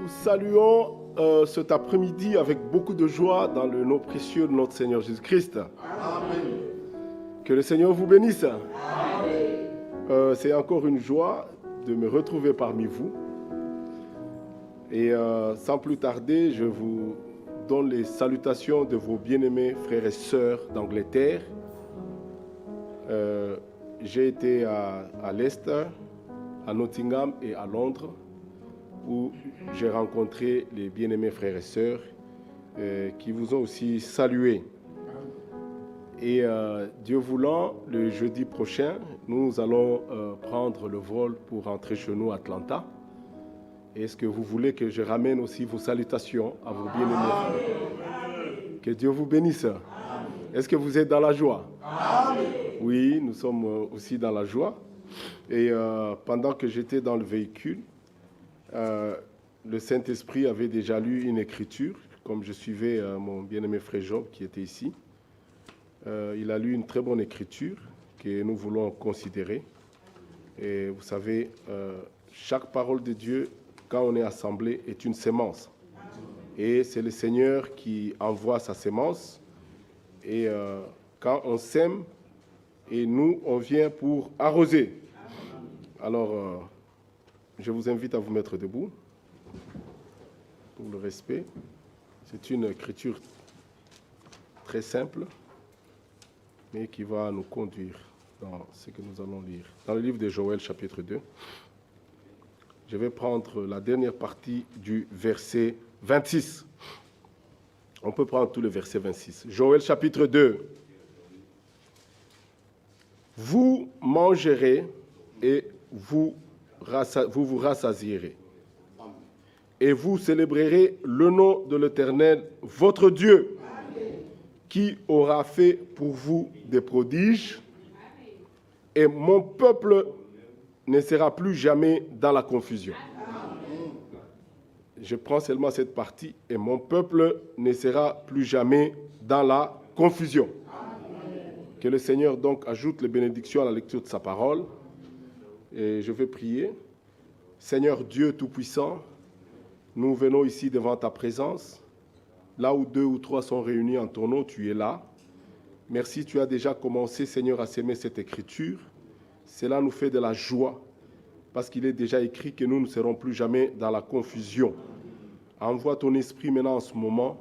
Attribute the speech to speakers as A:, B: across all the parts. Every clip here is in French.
A: Nous saluons cet après-midi avec beaucoup de joie dans le nom précieux de notre Seigneur Jésus-Christ. Amen. Que le Seigneur vous bénisse. C'est encore une joie de me retrouver parmi vous. Et sans plus tarder, je vous donne les salutations de vos bien-aimés frères et sœurs d'Angleterre. J'ai été à Leicester, à Nottingham et à Londres, où j'ai rencontré les bien-aimés frères et sœurs qui vous ont aussi salué. Et Dieu voulant, le jeudi prochain, nous allons prendre le vol pour rentrer chez nous à Atlanta. Est-ce que vous voulez que je ramène aussi vos salutations à vos bien-aimés? Que Dieu vous bénisse. Est-ce que vous êtes dans la joie? Amen. Oui, nous sommes aussi dans la joie. Et pendant que j'étais dans le véhicule, le Saint-Esprit avait déjà lu une écriture, comme je suivais mon bien-aimé frère Job qui était ici. Il a lu une très bonne écriture que nous voulons considérer. Et vous savez, chaque parole de Dieu, quand on est assemblé, est une sémence. Et c'est le Seigneur qui envoie sa sémence. Et quand on sème, et nous, on vient pour arroser. Alors, je vous invite à vous mettre debout pour le respect. C'est une écriture très simple, mais qui va nous conduire dans ce que nous allons lire. Dans le livre de Joël, chapitre 2, je vais prendre la dernière partie du verset 26. On peut prendre tout le verset 26. Joël, chapitre 2. Vous mangerez et vous vous rassasierez. Et vous célébrerez le nom de l'Éternel, votre Dieu, qui aura fait pour vous des prodiges. Et mon peuple ne sera plus jamais dans la confusion. Je prends seulement cette partie. Et mon peuple ne sera plus jamais dans la confusion. Que le Seigneur donc ajoute les bénédictions à la lecture de sa parole. Et je vais prier. Seigneur Dieu Tout-Puissant, nous venons ici devant ta présence. Là où 2 ou 3 sont réunis en ton nom, tu es là. Merci, tu as déjà commencé, Seigneur, à s'aimer cette écriture. Cela nous fait de la joie, parce qu'il est déjà écrit que nous ne serons plus jamais dans la confusion. Envoie ton esprit maintenant en ce moment.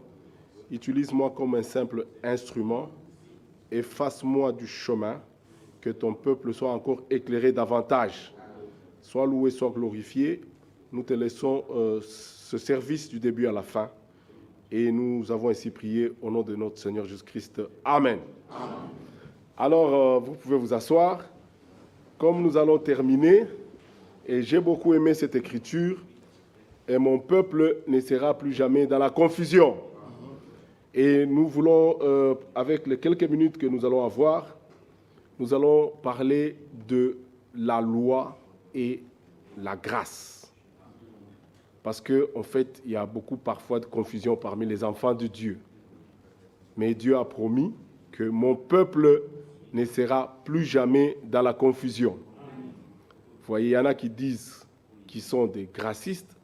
A: Utilise-moi comme un simple instrument. Efface-moi du chemin, que ton peuple soit encore éclairé davantage. Sois loué, sois glorifié. Nous te laissons ce service du début à la fin. Et nous avons ainsi prié au nom de notre Seigneur Jésus-Christ. Amen. Amen. Alors, vous pouvez vous asseoir. Comme nous allons terminer, et j'ai beaucoup aimé cette écriture, et mon peuple ne sera plus jamais dans la confusion. Et nous voulons, avec les quelques minutes que nous allons avoir, nous allons parler de la loi et la grâce. Parce qu'en fait, il y a beaucoup parfois de confusion parmi les enfants de Dieu. Mais Dieu a promis que mon peuple ne sera plus jamais dans la confusion. Vous voyez, il y en a qui disent qu'ils sont des gracistes,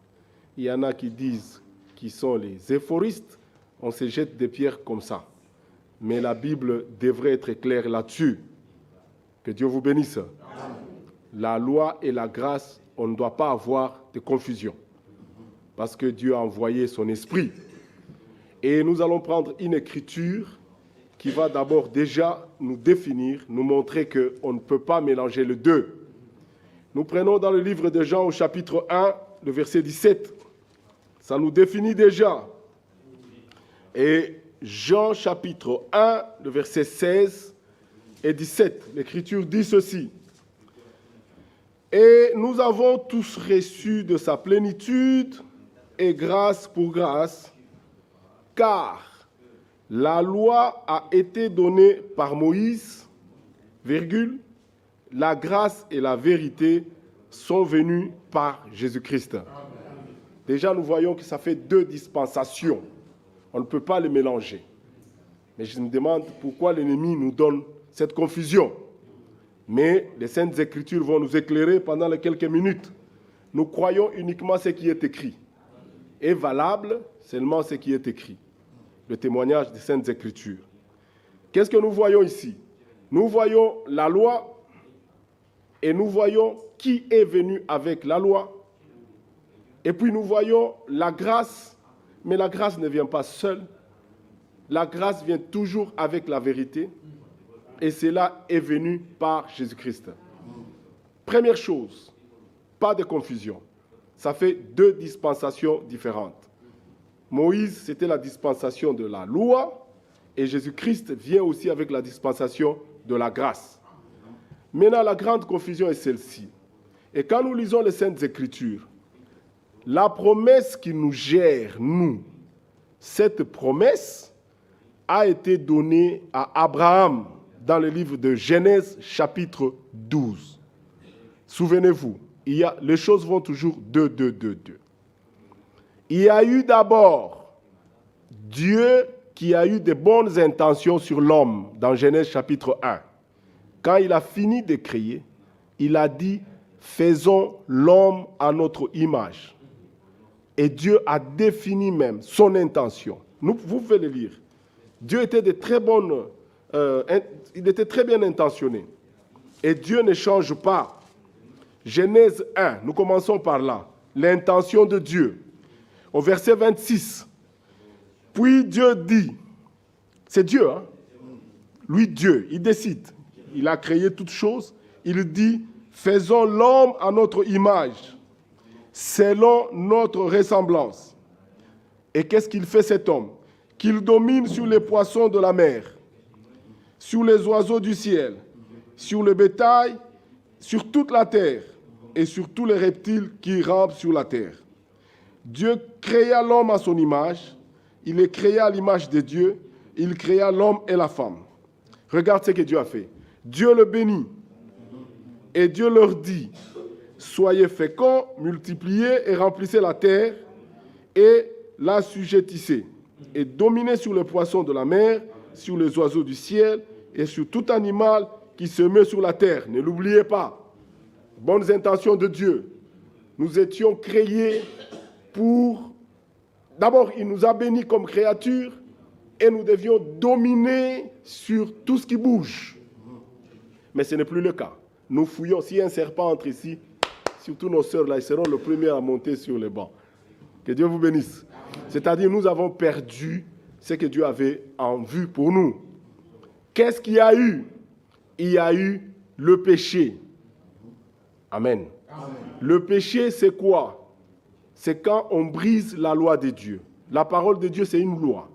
A: il y en a qui disent qu'ils sont les éphoristes. On se jette des pierres comme ça. Mais la Bible devrait être claire là-dessus. Que Dieu vous bénisse. Amen. La loi et la grâce, on ne doit pas avoir de confusion. Parce que Dieu a envoyé son esprit. Et nous allons prendre une écriture qui va d'abord déjà nous définir, nous montrer qu'on ne peut pas mélanger les deux. Nous prenons dans le livre de Jean au chapitre 1, le verset 17. Ça nous définit déjà. Et Jean chapitre 1, le verset 16 et 17, l'Écriture dit ceci. Et nous avons tous reçu de sa plénitude et grâce pour grâce, car la loi a été donnée par Moïse, virgule, la grâce et la vérité sont venues par Jésus-Christ. Déjà, nous voyons que ça fait 2 dispensations. On ne peut pas les mélanger. Mais je me demande pourquoi l'ennemi nous donne cette confusion. Mais les Saintes Écritures vont nous éclairer pendant les quelques minutes. Nous croyons uniquement ce qui est écrit. est valable seulement ce qui est écrit, le témoignage des Saintes Écritures. Qu'est-ce que nous voyons ici? Nous voyons la loi et nous voyons qui est venu avec la loi. Et puis nous voyons la grâce, mais la grâce ne vient pas seule. La grâce vient toujours avec la vérité et cela est venu par Jésus-Christ. Première chose, pas de confusion. Ça fait deux dispensations différentes. Moïse, c'était la dispensation de la loi et Jésus-Christ vient aussi avec la dispensation de la grâce. Maintenant, la grande confusion est celle-ci. Et quand nous lisons les Saintes Écritures, la promesse qui nous gère, nous, cette promesse a été donnée à Abraham dans le livre de Genèse chapitre 12. Souvenez-vous, les choses vont toujours 2. Il y a eu d'abord Dieu qui a eu de bonnes intentions sur l'homme dans Genèse chapitre 1. Quand il a fini de créer, il a dit « Faisons l'homme à notre image ». Et Dieu a défini même son intention. Vous pouvez le lire. Dieu était il était très bien intentionné. Et Dieu ne change pas. Genèse 1, nous commençons par là. L'intention de Dieu. Au verset 26. Puis Dieu dit, c'est Dieu, hein? Lui Dieu, il décide. Il a créé toutes choses. Il dit, faisons l'homme à notre image, selon notre ressemblance. Et qu'est-ce qu'il fait cet homme? Qu'il domine sur les poissons de la mer, sur les oiseaux du ciel, sur le bétail, sur toute la terre et sur tous les reptiles qui rampent sur la terre. Dieu créa l'homme à son image, il les créa à l'image de Dieu, il créa l'homme et la femme. Regarde ce que Dieu a fait. Dieu le bénit et Dieu leur dit, soyez féconds, multipliez et remplissez la terre et l'assujettissez et dominez sur les poissons de la mer, sur les oiseaux du ciel et sur tout animal qui se met sur la terre. Ne l'oubliez pas. Bonnes intentions de Dieu. Nous étions créés pour... D'abord, il nous a bénis comme créatures et nous devions dominer sur tout ce qui bouge. Mais ce n'est plus le cas. Nous fouillons. Si un serpent entre ici, surtout nos sœurs là, ils seront les premiers à monter sur les bancs. Que Dieu vous bénisse. C'est-à-dire, nous avons perdu ce que Dieu avait en vue pour nous. Qu'est-ce qu'il y a eu? Il y a eu le péché. Amen. Amen. Le péché, c'est quoi? C'est quand on brise la loi de Dieu. La parole de Dieu, c'est une loi.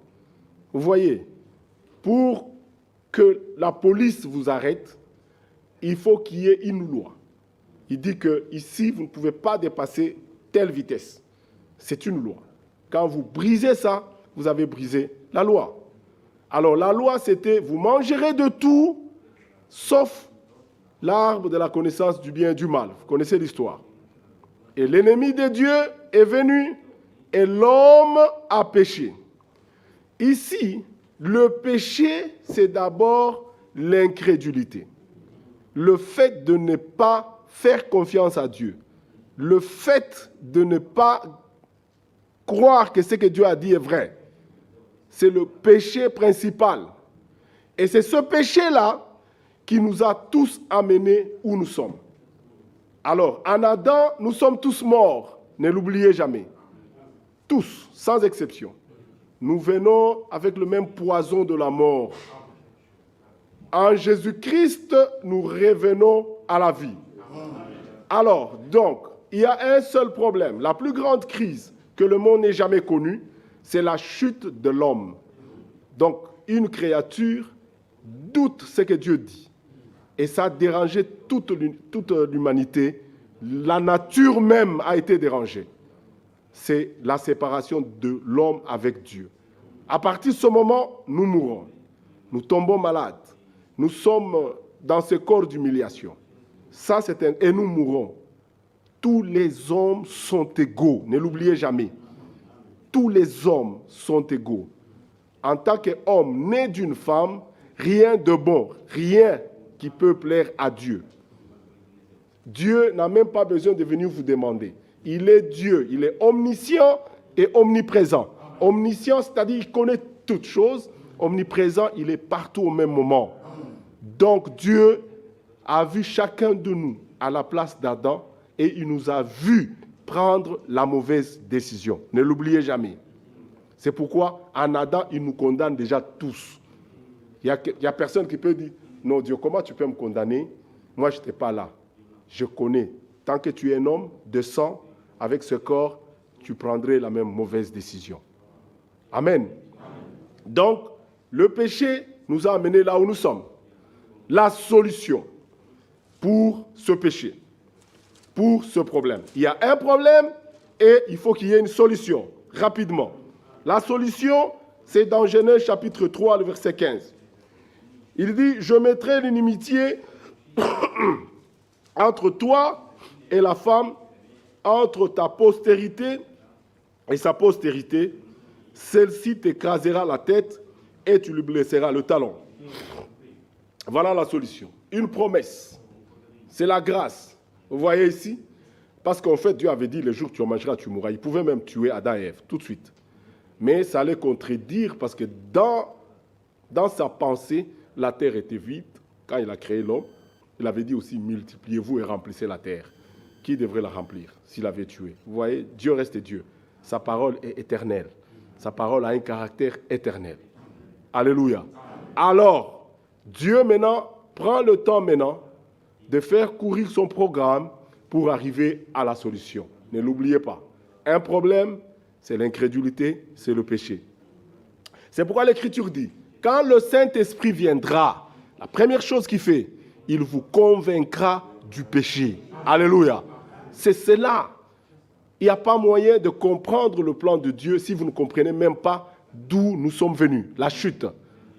A: Vous voyez, pour que la police vous arrête, il faut qu'il y ait une loi. Il dit que ici, vous ne pouvez pas dépasser telle vitesse. C'est une loi. Quand vous brisez ça, vous avez brisé la loi. Alors la loi, c'était, vous mangerez de tout, sauf l'arbre de la connaissance du bien et du mal. Vous connaissez l'histoire. Et l'ennemi de Dieu est venu et l'homme a péché. Ici, le péché, c'est d'abord l'incrédulité. Le fait de ne pas faire confiance à Dieu. Le fait de ne pas croire que ce que Dieu a dit est vrai. C'est le péché principal. Et c'est ce péché-là qui nous a tous amenés où nous sommes. Alors, en Adam, nous sommes tous morts. Ne l'oubliez jamais. Tous, sans exception. Nous venons avec le même poison de la mort. En Jésus-Christ, nous revenons à la vie. Alors, donc, il y a un seul problème. La plus grande crise que le monde n'ait jamais connue, c'est la chute de l'homme. Donc, une créature doute ce que Dieu dit. Et ça a dérangé toute l'humanité. La nature même a été dérangée. C'est la séparation de l'homme avec Dieu. À partir de ce moment, nous mourons. Nous tombons malades. Nous sommes dans ce corps d'humiliation. Ça, et nous mourrons. Tous les hommes sont égaux. Ne l'oubliez jamais. Tous les hommes sont égaux. En tant qu'homme né d'une femme, rien de bon, rien qui peut plaire à Dieu. Dieu n'a même pas besoin de venir vous demander. Il est Dieu, il est omniscient et omniprésent. Omniscient, c'est-à-dire qu'il connaît toutes choses. Omniprésent, il est partout au même moment. Donc Dieu a vu chacun de nous à la place d'Adam et il nous a vu prendre la mauvaise décision. Ne l'oubliez jamais. C'est pourquoi en Adam, il nous condamne déjà tous. Il y a personne qui peut dire, non Dieu, comment tu peux me condamner? Moi, je n'étais pas là. Je connais. Tant que tu es un homme de sang, avec ce corps, tu prendrais la même mauvaise décision. Amen. Donc, le péché nous a amenés là où nous sommes. La solution pour ce péché, pour ce problème. Il y a un problème et il faut qu'il y ait une solution, rapidement. La solution, c'est dans Genèse chapitre 3, le verset 15. Il dit, je mettrai l'inimitié entre toi et la femme, entre ta postérité et sa postérité. Celle-ci t'écrasera la tête et tu lui blesseras le talon. Voilà la solution. Une promesse. C'est la grâce. Vous voyez ici? Parce qu'en fait, Dieu avait dit, le jour où tu en mangeras, tu mourras. Il pouvait même tuer Adam et Ève, tout de suite. Mais ça allait contredire parce que dans sa pensée, la terre était vide. Quand il a créé l'homme, il avait dit aussi, multipliez-vous et remplissez la terre. Qui devrait la remplir s'il avait tué? Vous voyez, Dieu reste Dieu. Sa parole est éternelle. Sa parole a un caractère éternel. Alléluia. Alors, Dieu maintenant prend le temps maintenant de faire courir son programme pour arriver à la solution. Ne l'oubliez pas. Un problème, c'est l'incrédulité, c'est le péché. C'est pourquoi l'Écriture dit, quand le Saint-Esprit viendra, la première chose qu'il fait, il vous convaincra du péché. Alléluia. C'est cela. Il n'y a pas moyen de comprendre le plan de Dieu si vous ne comprenez même pas d'où nous sommes venus, la chute.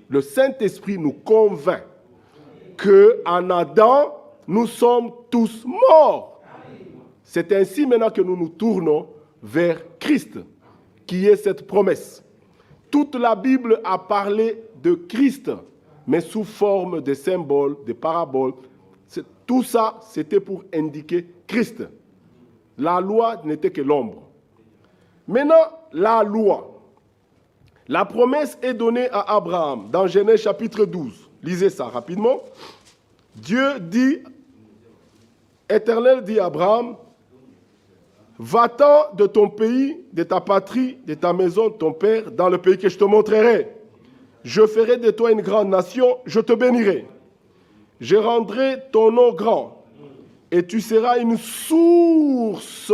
A: Le Saint-Esprit nous convainc qu'en Adam, nous sommes tous morts. C'est ainsi maintenant que nous nous tournons vers Christ, qui est cette promesse. Toute la Bible a parlé de Christ, mais sous forme de symboles, de paraboles. Tout ça, c'était pour indiquer Christ. La loi n'était que l'ombre. Maintenant, la loi. La promesse est donnée à Abraham dans Genèse chapitre 12. Lisez ça rapidement. Dieu dit, Éternel dit à Abraham, va-t'en de ton pays, de ta patrie, de ta maison, de ton père, dans le pays que je te montrerai. Je ferai de toi une grande nation, je te bénirai. Je rendrai ton nom grand, et tu seras une source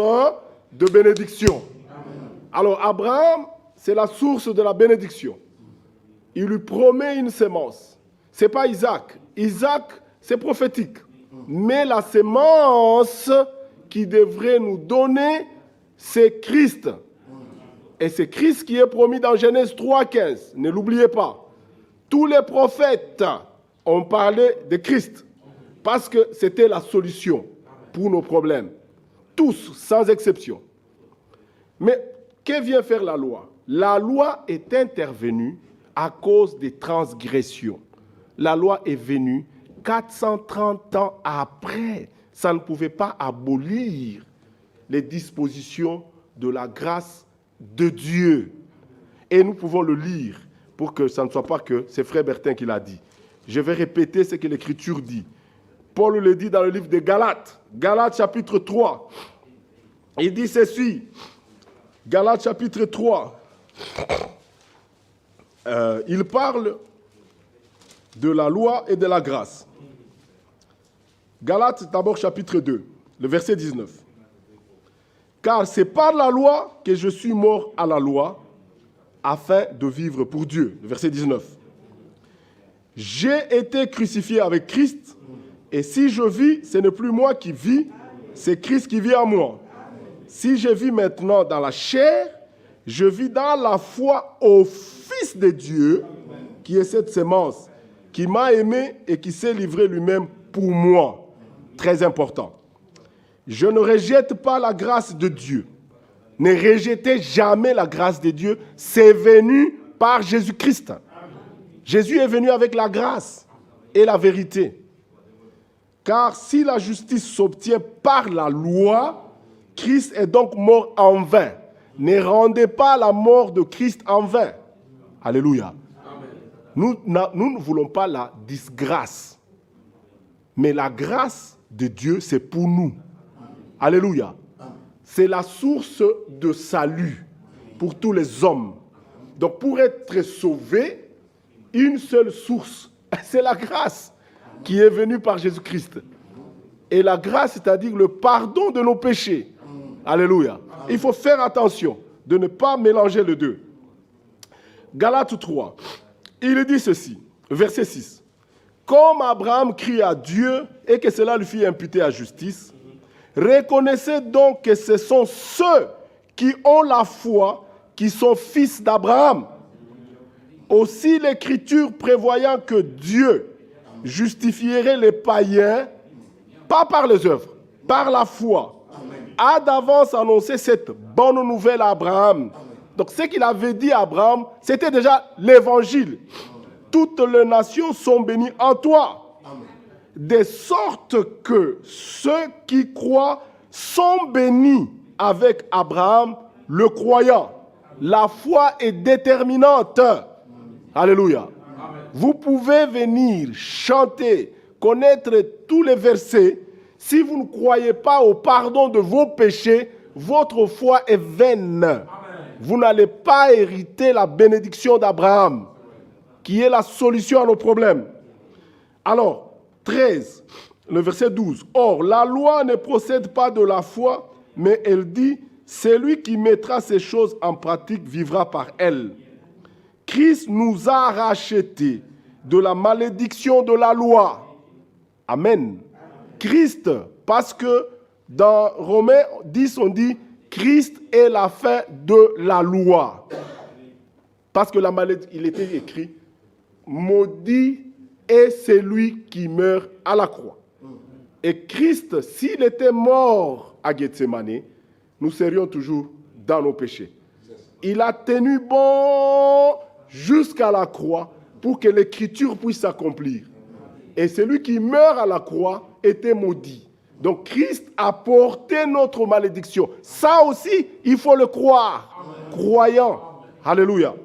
A: de bénédiction. Alors Abraham, c'est la source de la bénédiction. Il lui promet une sémence. Ce n'est pas Isaac. Isaac, c'est prophétique. Mais la sémence qui devrait nous donner, c'est Christ. Et c'est Christ qui est promis dans Genèse 3,15. Ne l'oubliez pas. Tous les prophètes ont parlé de Christ parce que c'était la solution pour nos problèmes. Tous, sans exception. Mais que vient faire la loi? La loi est intervenue à cause des transgressions. La loi est venue 430 ans après. Ça ne pouvait pas abolir les dispositions de la grâce de Dieu. Et nous pouvons le lire pour que ça ne soit pas que c'est Frère Bertin qui l'a dit. Je vais répéter ce que l'Écriture dit. Paul le dit dans le livre de Galates. Galates chapitre 3. Il dit ceci. Galates chapitre 3. Il parle de la loi et de la grâce. Galates d'abord chapitre 2, le verset 19. Car c'est par la loi que je suis mort à la loi, afin de vivre pour Dieu. Le verset 19. J'ai été crucifié avec Christ, et si je vis, ce n'est plus moi qui vis, c'est Christ qui vit en moi. Si je vis maintenant dans la chair, je vis dans la foi au Fils de Dieu, qui est cette sémence, qui m'a aimé et qui s'est livré lui-même pour moi. Très important. Je ne rejette pas la grâce de Dieu. Ne rejetez jamais la grâce de Dieu. C'est venu par Jésus-Christ. Jésus est venu avec la grâce et la vérité. Car si la justice s'obtient par la loi, Christ est donc mort en vain. Ne rendez pas la mort de Christ en vain. Alléluia. Nous ne voulons pas la disgrâce. Mais la grâce de Dieu, c'est pour nous. Alléluia. C'est la source de salut pour tous les hommes. Donc pour être sauvé, une seule source, c'est la grâce qui est venue par Jésus-Christ. Et la grâce, c'est-à-dire le pardon de nos péchés. Alléluia. Il faut faire attention de ne pas mélanger les deux. Galates 3, il dit ceci, verset 6. Comme Abraham crie à Dieu et que cela lui fit imputer à justice, reconnaissez donc que ce sont ceux qui ont la foi qui sont fils d'Abraham. Aussi l'Écriture prévoyant que Dieu justifierait les païens, pas par les œuvres, par la foi, a d'avance annoncé cette bonne nouvelle à Abraham. Donc ce qu'il avait dit à Abraham, c'était déjà l'évangile. Toutes les nations sont bénies en toi. De sorte que ceux qui croient sont bénis avec Abraham, le croyant. La foi est déterminante. Alléluia. Vous pouvez venir chanter, connaître tous les versets. Si vous ne croyez pas au pardon de vos péchés, votre foi est vaine. Amen. Vous n'allez pas hériter la bénédiction d'Abraham, qui est la solution à nos problèmes. Alors, 13, le verset 12. Or, la loi ne procède pas de la foi, mais elle dit, celui qui mettra ces choses en pratique vivra par elles. Christ nous a rachetés de la malédiction de la loi. Amen. Christ, parce que dans Romains 10, on dit Christ est la fin de la loi. Parce que la malédiction, il était écrit, maudit est celui qui meurt à la croix. Et Christ, s'il était mort à Gethsémane, nous serions toujours dans nos péchés. Il a tenu bon jusqu'à la croix pour que l'écriture puisse s'accomplir. Et celui qui meurt à la croix était maudit. Donc Christ a porté notre malédiction. Ça aussi, il faut le croire. Amen. Croyant. Alléluia. Amen.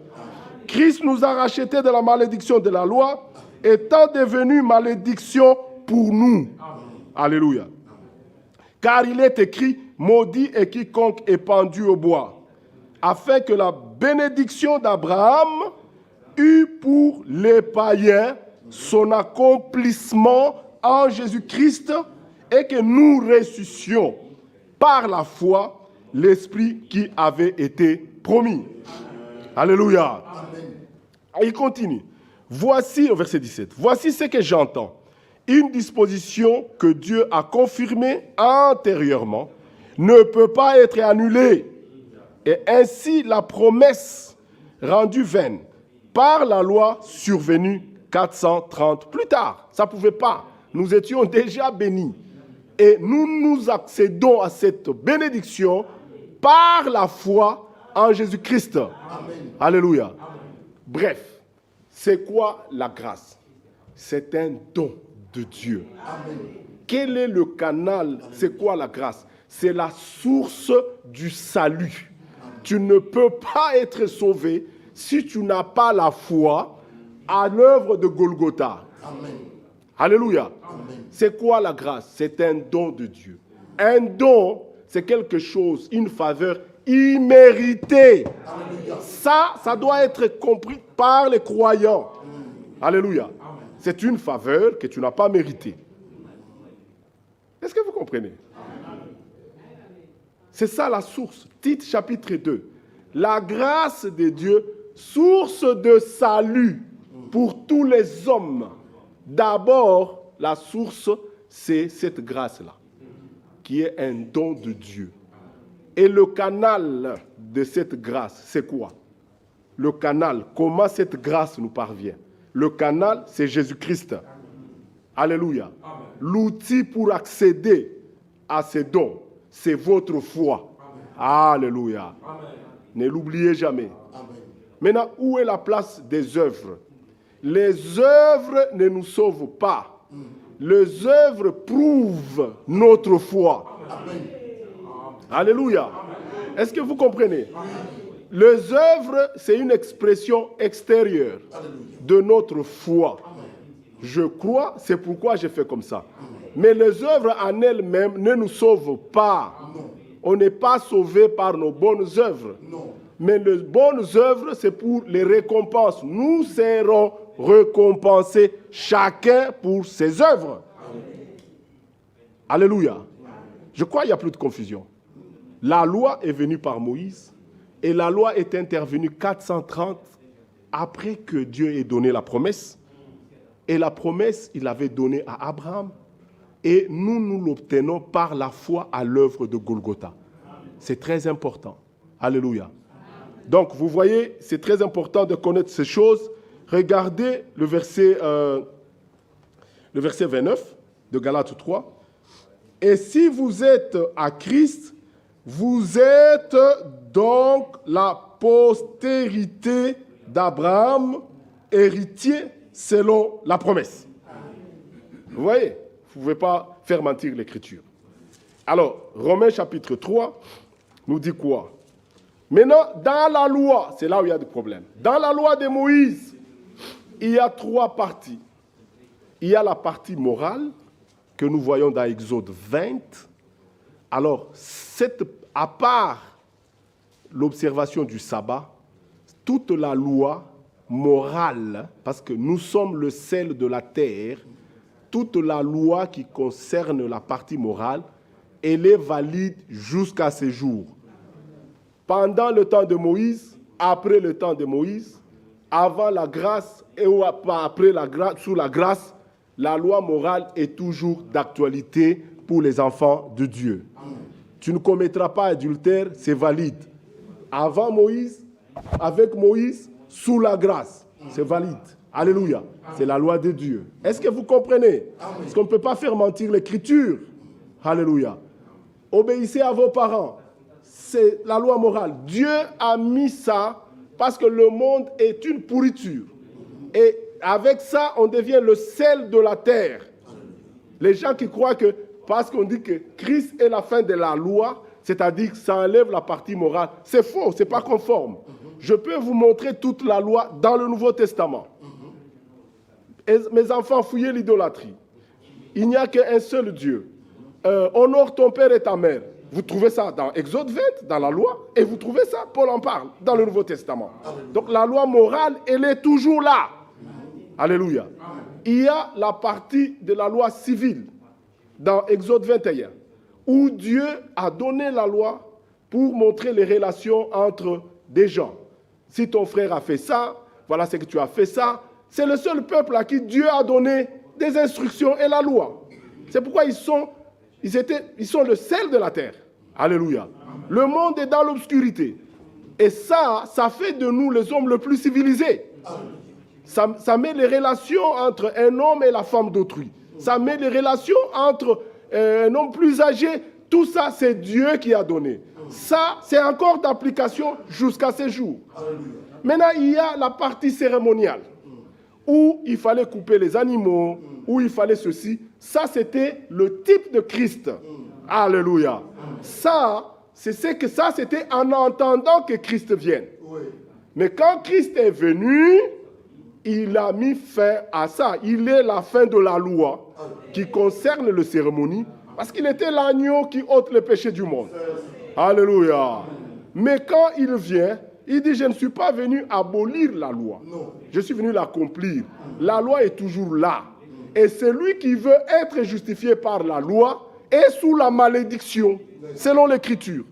A: Christ nous a rachetés de la malédiction de la loi, étant devenu malédiction pour nous. Amen. Alléluia. Amen. Car il est écrit, maudit est quiconque est pendu au bois, afin que la bénédiction d'Abraham eût pour les païens son accomplissement en Jésus-Christ et que nous ressuscitions par la foi l'Esprit qui avait été promis. Amen. Alléluia. Amen. Il continue. Voici, au verset 17, voici ce que j'entends. Une disposition que Dieu a confirmée antérieurement ne peut pas être annulée. Et ainsi la promesse rendue vaine par la loi survenue 430 plus tard. Ça ne pouvait pas. Nous étions déjà bénis. Et nous nous accédons à cette bénédiction par la foi en Jésus-Christ. Amen. Alléluia. Amen. Bref, c'est quoi la grâce? C'est un don de Dieu. Amen. Quel est le canal? C'est quoi la grâce? C'est la source du salut. Amen. Tu ne peux pas être sauvé si tu n'as pas la foi à l'œuvre de Golgotha. Amen. Alléluia. Amen. C'est quoi la grâce? C'est un don de Dieu. Un don, c'est quelque chose, une faveur imméritée. Alléluia. Ça doit être compris par les croyants. Amen. Alléluia. Amen. C'est une faveur que tu n'as pas méritée. Est-ce que vous comprenez? Amen. C'est ça la source. Tite chapitre 2. La grâce de Dieu, source de salut pour tous les hommes. D'abord, la source, c'est cette grâce-là, qui est un don de Dieu. Et le canal de cette grâce, c'est quoi? Le canal, comment cette grâce nous parvient? Le canal, c'est Jésus-Christ. Alléluia. Amen. L'outil pour accéder à ces dons, c'est votre foi. Amen. Alléluia. Amen. Ne l'oubliez jamais. Amen. Maintenant, où est la place des œuvres? Les œuvres ne nous sauvent pas. Les œuvres prouvent notre foi. Amen. Alléluia. Amen. Est-ce que vous comprenez? Les œuvres, c'est une expression extérieure de notre foi. Je crois, c'est pourquoi j'ai fait comme ça. Mais les œuvres en elles-mêmes ne nous sauvent pas. On n'est pas sauvé par nos bonnes œuvres. Mais les bonnes œuvres, c'est pour les récompenses. Nous serons récompensés chacun pour ses œuvres. Alléluia. Je crois qu'il n'y a plus de confusion. La loi est venue par Moïse et la loi est intervenue 430 après que Dieu ait donné la promesse. Et la promesse, il l'avait donnée à Abraham. Et nous l'obtenons par la foi à l'œuvre de Golgotha. C'est très important. Alléluia. Donc, vous voyez, c'est très important de connaître ces choses. Regardez le verset 29 de Galates 3. Et si vous êtes à Christ, vous êtes donc la postérité d'Abraham, héritier selon la promesse. Vous voyez, vous ne pouvez pas faire mentir l'Écriture. Alors, Romains chapitre 3 nous dit quoi? Maintenant, dans la loi, c'est là où il y a des problèmes. Dans la loi de Moïse, il y a 3 parties. Il y a la partie morale que nous voyons dans Exode 20. Alors, à part l'observation du sabbat, toute la loi morale, parce que nous sommes le sel de la terre, toute la loi qui concerne la partie morale, elle est valide jusqu'à ce jour. Pendant le temps de Moïse, après le temps de Moïse, avant la grâce et après la grâce, sous la grâce, la loi morale est toujours d'actualité pour les enfants de Dieu. Tu ne commettras pas adultère, c'est valide. Avant Moïse, avec Moïse, sous la grâce, c'est valide. Alléluia. C'est la loi de Dieu. Est-ce que vous comprenez? Parce qu'on ne peut pas faire mentir l'Écriture. Alléluia. Obéissez à vos parents. C'est la loi morale. Dieu a mis ça parce que le monde est une pourriture. Et avec ça, on devient le sel de la terre. Les gens qui croient que parce qu'on dit que Christ est la fin de la loi, c'est-à-dire que ça enlève la partie morale, c'est faux, ce n'est pas conforme. Je peux vous montrer toute la loi dans le Nouveau Testament. Et mes enfants, fouillez l'idolâtrie. Il n'y a qu'un seul Dieu. Honore ton père et ta mère. Vous trouvez ça dans Exode 20, dans la loi, et vous trouvez ça, Paul en parle, dans le Nouveau Testament. Donc la loi morale, elle est toujours là. Alléluia. Il y a la partie de la loi civile, dans Exode 21, où Dieu a donné la loi pour montrer les relations entre des gens. Si ton frère a fait ça, voilà ce que tu as fait ça. C'est le seul peuple à qui Dieu a donné des instructions et la loi. C'est pourquoi ils sont le sel de la terre. Alléluia. Le monde est dans l'obscurité. Et ça fait de nous les hommes les plus civilisés. Ça met les relations entre un homme et la femme d'autrui. Ça met les relations entre un homme plus âgé. Tout ça, c'est Dieu qui a donné. Ça, c'est encore d'application jusqu'à ces jours. Maintenant, il y a la partie cérémoniale, où il fallait couper les animaux, où il fallait ceci. Ça, c'était le type de Christ. Alléluia. Ça, c'était en attendant que Christ vienne. Mais quand Christ est venu, il a mis fin à ça. Il est la fin de la loi qui concerne les cérémonies, parce qu'il était l'agneau qui ôte le péché du monde. Alléluia. Mais quand il vient, il dit, je ne suis pas venu abolir la loi. Je suis venu l'accomplir. La loi est toujours là. Et celui qui veut être justifié par la loi est sous la malédiction, selon l'Écriture.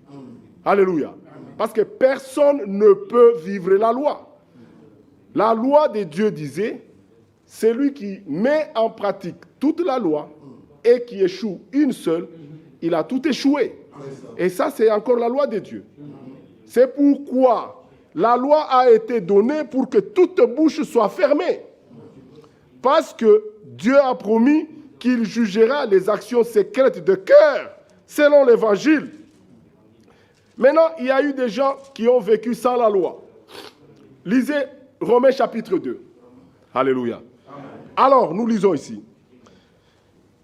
A: Alléluia. Parce que personne ne peut vivre la loi. La loi de Dieu disait, celui qui met en pratique toute la loi et qui échoue une seule, il a tout échoué. Et ça, c'est encore la loi de Dieu. C'est pourquoi la loi a été donnée pour que toute bouche soit fermée. Parce que Dieu a promis qu'il jugera les actions secrètes de cœur, selon l'Évangile. Maintenant, il y a eu des gens qui ont vécu sans la loi. Lisez Romains chapitre 2. Alléluia. Alors, nous lisons ici.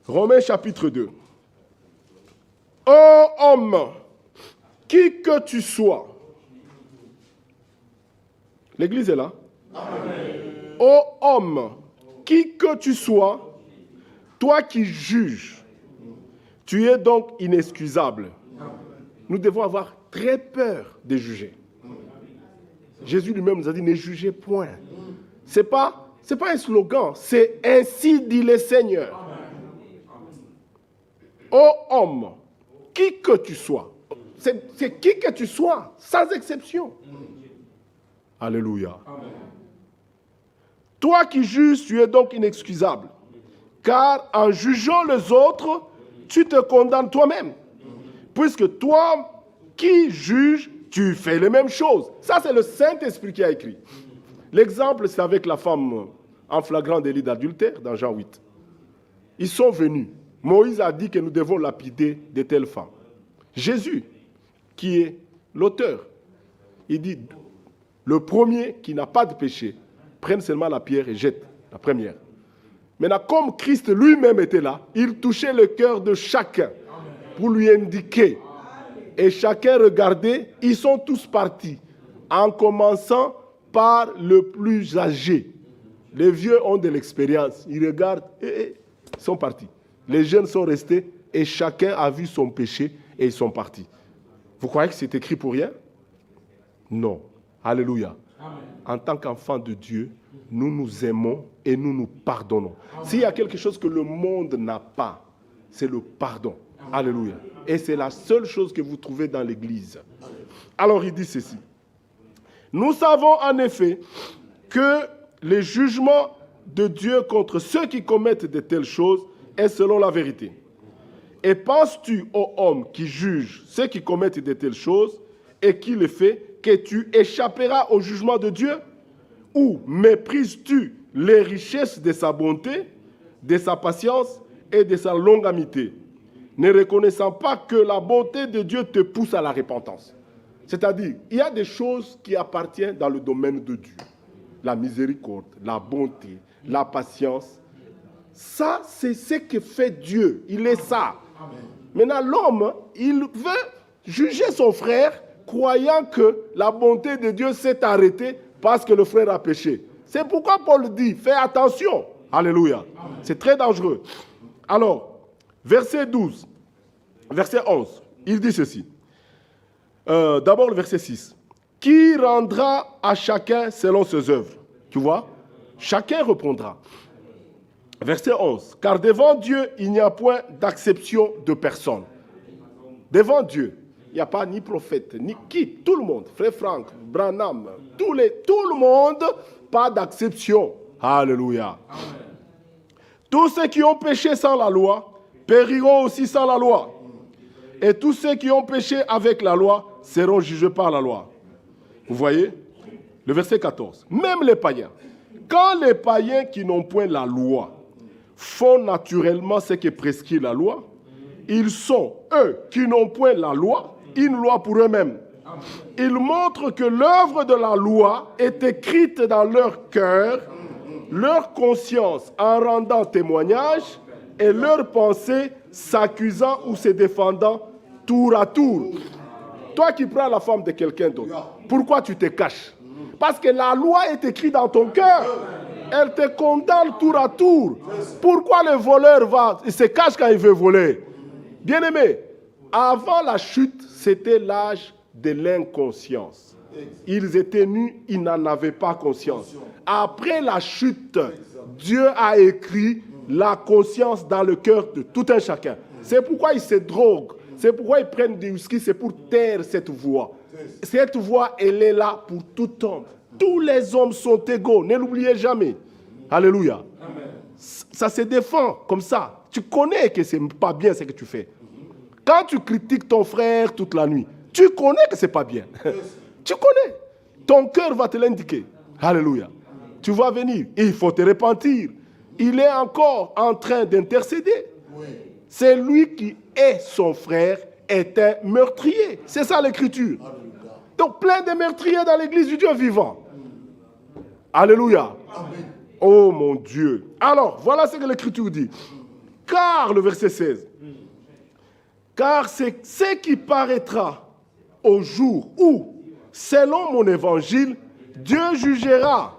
A: Romains chapitre 2. Ô homme, qui que tu sois. L'Église est là. Amen. Ô homme, qui que tu sois, toi qui juges, tu es donc inexcusable. Nous devons avoir très peur de juger. Jésus lui-même nous a dit, ne jugez point. Ce n'est pas un slogan, c'est ainsi dit le Seigneur. Ô homme, qui que tu sois, c'est qui que tu sois, sans exception. Alléluia. Amen. Toi qui juges, tu es donc inexcusable, car en jugeant les autres, tu te condamnes toi-même. Puisque toi qui juges, tu fais les mêmes choses. Ça, c'est le Saint-Esprit qui a écrit. L'exemple, c'est avec la femme en flagrant délit d'adultère, dans Jean 8. Ils sont venus. Moïse a dit que nous devons lapider de telles femmes. Jésus, qui est l'auteur, il dit, le premier qui n'a pas de péché, prenne seulement la pierre et jette la première. Maintenant, comme Christ lui-même était là, il touchait le cœur de chacun pour lui indiquer. Et chacun regardait, ils sont tous partis, en commençant par le plus âgé. Les vieux ont de l'expérience, ils regardent et ils sont partis. Les jeunes sont restés et chacun a vu son péché et ils sont partis. Vous croyez que c'est écrit pour rien? Non. Alléluia. Amen. En tant qu'enfants de Dieu, nous nous aimons et nous nous pardonnons. S'il y a quelque chose que le monde n'a pas, c'est le pardon. Amen. Alléluia. Et c'est la seule chose que vous trouvez dans l'Église. Alors il dit ceci. Nous savons en effet que le jugement de Dieu contre ceux qui commettent de telles choses est selon la vérité. Et penses-tu, ô homme qui juge ceux qui commettent de telles choses et qui les fait, que tu échapperas au jugement de Dieu? Ou méprises-tu les richesses de sa bonté, de sa patience et de sa longanimité, ne reconnaissant pas que la bonté de Dieu te pousse à la repentance? C'est-à-dire, il y a des choses qui appartiennent dans le domaine de Dieu. La miséricorde, la bonté, la patience. Ça, c'est ce que fait Dieu. Il est ça. Maintenant, l'homme, il veut juger son frère croyant que la bonté de Dieu s'est arrêtée parce que le frère a péché. C'est pourquoi Paul dit, fais attention. Alléluia. C'est très dangereux. Alors, verset 12, verset 11, il dit ceci. D'abord le verset 6. Qui rendra à chacun selon ses œuvres? Tu vois? Chacun répondra. Verset 11. Car devant Dieu, il n'y a point d'acception de personne. Devant Dieu, il n'y a pas ni prophète, ni qui, tout le monde, Frère Franck, Branham, tout le monde, pas d'acception. Alléluia. Amen. Tous ceux qui ont péché sans la loi, périront aussi sans la loi. Et tous ceux qui ont péché avec la loi seront jugés par la loi. Vous voyez? Le verset 14. Même les païens. Quand les païens qui n'ont point la loi font naturellement ce que prescrit la loi, ils sont, eux, qui n'ont point la loi, une loi pour eux-mêmes. Ils montrent que l'œuvre de la loi est écrite dans leur cœur, leur conscience en rendant témoignage et leur pensée s'accusant ou se défendant tour à tour. Toi qui prends la femme de quelqu'un d'autre, pourquoi tu te caches? Parce que la loi est écrite dans ton cœur. Elle te condamne tour à tour. Pourquoi le voleur il se cache quand il veut voler? Bien-aimé, avant la chute, c'était l'âge de l'inconscience. Ils étaient nus, ils n'en avaient pas conscience. Après la chute, Dieu a écrit la conscience dans le cœur de tout un chacun. C'est pourquoi ils se droguent. C'est pourquoi ils prennent du whisky, c'est pour taire cette voix. Cette voix, elle est là pour tout homme. Tous les hommes sont égaux, ne l'oubliez jamais. Alléluia. Amen. Ça se défend comme ça. Tu connais que ce n'est pas bien ce que tu fais. Quand tu critiques ton frère toute la nuit, tu connais que ce n'est pas bien. Tu connais. Ton cœur va te l'indiquer. Alléluia. Tu vas venir, il faut te repentir. Il est encore en train d'intercéder. C'est lui qui est son frère, est un meurtrier. C'est ça l'écriture. Donc plein de meurtriers dans l'église du Dieu vivant. Alléluia. Amen. Oh mon Dieu. Alors, voilà ce que l'écriture dit. Car, le verset 16, car c'est ce qui paraîtra au jour où, selon mon évangile, Dieu jugera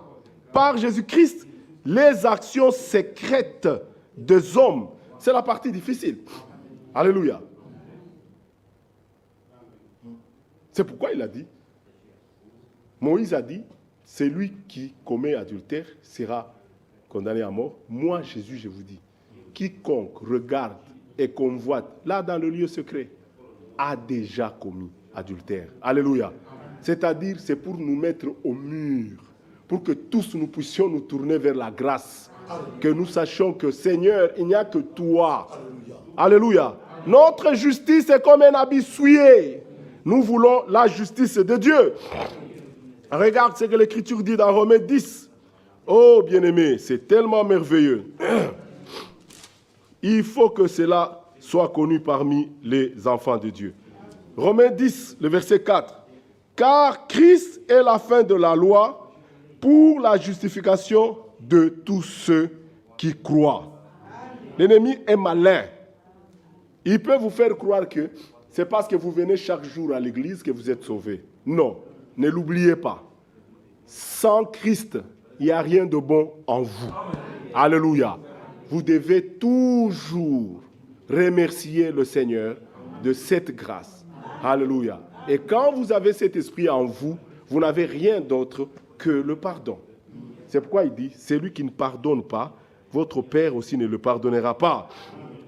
A: par Jésus-Christ les actions secrètes des hommes. C'est la partie difficile. Alléluia. C'est pourquoi il a dit, Moïse a dit, celui qui commet adultère sera condamné à mort. Moi, Jésus, je vous dis, quiconque regarde et convoite, là dans le lieu secret, a déjà commis adultère. Alléluia. C'est-à-dire, c'est pour nous mettre au mur, pour que tous nous puissions nous tourner vers la grâce. Que nous sachions que, Seigneur, il n'y a que toi. Alléluia. Notre justice est comme un habit souillé. Nous voulons la justice de Dieu. Regarde ce que l'Écriture dit dans Romains 10. Oh, bien-aimé, c'est tellement merveilleux. Il faut que cela soit connu parmi les enfants de Dieu. Romains 10, le verset 4. Car Christ est la fin de la loi pour la justification de tous ceux qui croient. L'ennemi est malin. Il peut vous faire croire que c'est parce que vous venez chaque jour à l'église que vous êtes sauvés. Non, ne l'oubliez pas. Sans Christ, il n'y a rien de bon en vous. Alléluia. Vous devez toujours remercier le Seigneur de cette grâce. Alléluia. Et quand vous avez cet esprit en vous, vous n'avez rien d'autre que le pardon. C'est pourquoi il dit, celui qui ne pardonne pas, votre Père aussi ne le pardonnera pas.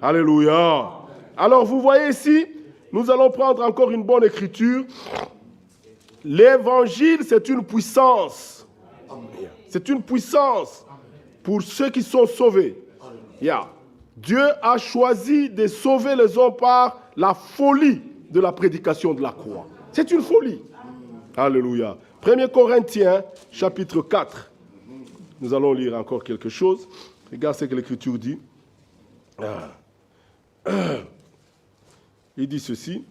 A: Alléluia. Alors vous voyez ici, nous allons prendre encore une bonne écriture. L'évangile, c'est une puissance. C'est une puissance pour ceux qui sont sauvés. Dieu a choisi de sauver les hommes par la folie de la prédication de la croix. C'est une folie. Alléluia. 1 Corinthiens, chapitre 4. Nous allons lire encore quelque chose. Regarde ce que l'Écriture dit. Il dit ceci.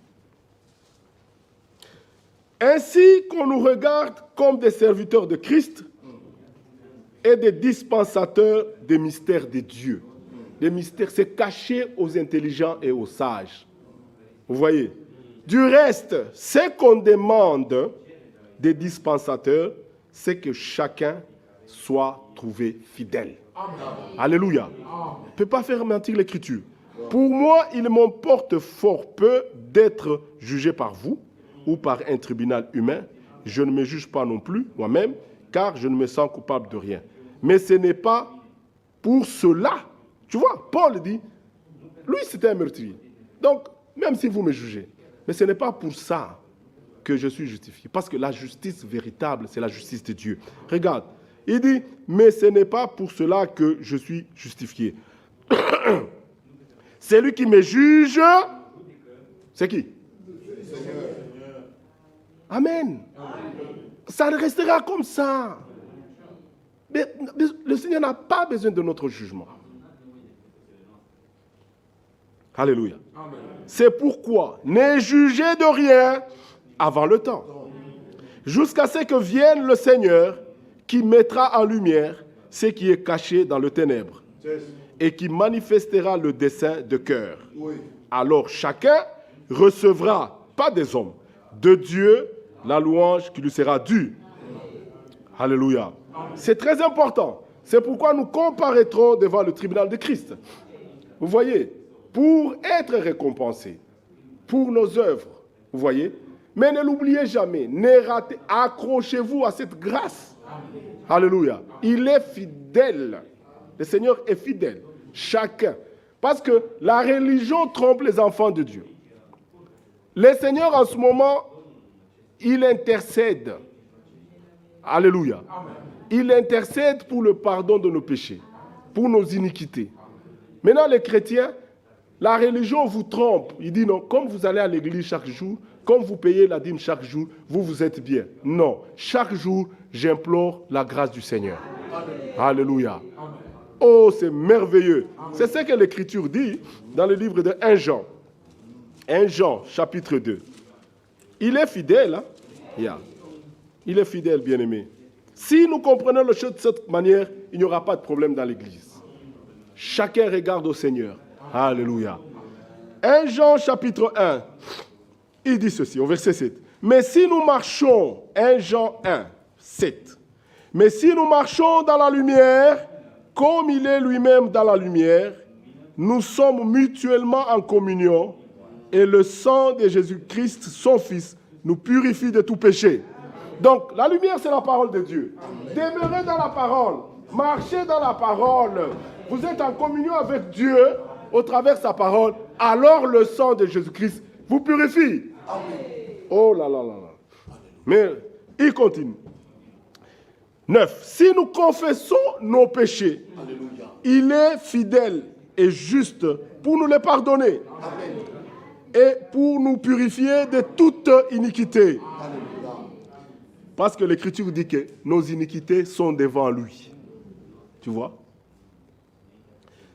A: Ainsi qu'on nous regarde comme des serviteurs de Christ et des dispensateurs des mystères de Dieu. Les mystères, c'est caché aux intelligents et aux sages. Vous voyez? Du reste, ce qu'on demande des dispensateurs, c'est que chacun soit trouvé fidèle. Amen. Alléluia. On ne peut pas faire mentir l'Écriture. Pour moi, il m'importe fort peu d'être jugé par vous ou par un tribunal humain. Je ne me juge pas non plus moi-même, car je ne me sens coupable de rien. Mais ce n'est pas pour cela. Tu vois, Paul dit, lui c'était un meurtrier. Donc, même si vous me jugez, mais ce n'est pas pour ça que je suis justifié. Parce que la justice véritable, c'est la justice de Dieu. Regarde, il dit, mais ce n'est pas pour cela que je suis justifié. C'est lui qui me juge. C'est qui? Amen. Ça restera comme ça. Mais le Seigneur n'a pas besoin de notre jugement. Alléluia. C'est pourquoi ne jugez de rien avant le temps, jusqu'à ce que vienne le Seigneur qui mettra en lumière ce qui est caché dans le ténèbre et qui manifestera le dessein de cœur. Alors chacun recevra, pas des hommes, de Dieu, la louange qui lui sera due. Alléluia. C'est très important. C'est pourquoi nous comparaîtrons devant le tribunal de Christ. Vous voyez, pour être récompensés pour nos œuvres, vous voyez. Mais ne l'oubliez jamais, ne ratez, accrochez-vous à cette grâce. Amen. Alléluia. Il est fidèle. Le Seigneur est fidèle. Chacun. Parce que la religion trompe les enfants de Dieu. Le Seigneur, en ce moment, il intercède. Alléluia. Amen. Il intercède pour le pardon de nos péchés, pour nos iniquités. Maintenant, les chrétiens, la religion vous trompe. Il dit non, comme vous allez à l'église chaque jour, comme vous payez la dîme chaque jour, vous êtes bien. Non, chaque jour, j'implore la grâce du Seigneur. Amen. Alléluia. Amen. Oh, c'est merveilleux. Amen. C'est ce que l'Écriture dit dans le livre de 1 Jean. 1 Jean, chapitre 2. Il est fidèle. Hein? Yeah. Il est fidèle, bien-aimé. Si nous comprenons les choses de cette manière, il n'y aura pas de problème dans l'église. Chacun regarde au Seigneur. Alléluia. 1 Jean, chapitre 1. il dit ceci, au verset 7. Mais si nous marchons, 1 Jean 1, 7. Mais si nous marchons dans la lumière, comme il est lui-même dans la lumière, nous sommes mutuellement en communion et le sang de Jésus-Christ, son Fils, nous purifie de tout péché. Donc, la lumière, c'est la parole de Dieu. Demeurez dans la parole, marchez dans la parole. Vous êtes en communion avec Dieu au travers de sa parole. Alors, le sang de Jésus-Christ vous purifie. Oh là là là là. Mais il continue. 9. Si nous confessons nos péchés, il est fidèle et juste pour nous les pardonner et pour nous purifier de toute iniquité. Parce que l'Écriture dit que nos iniquités sont devant lui. Tu vois?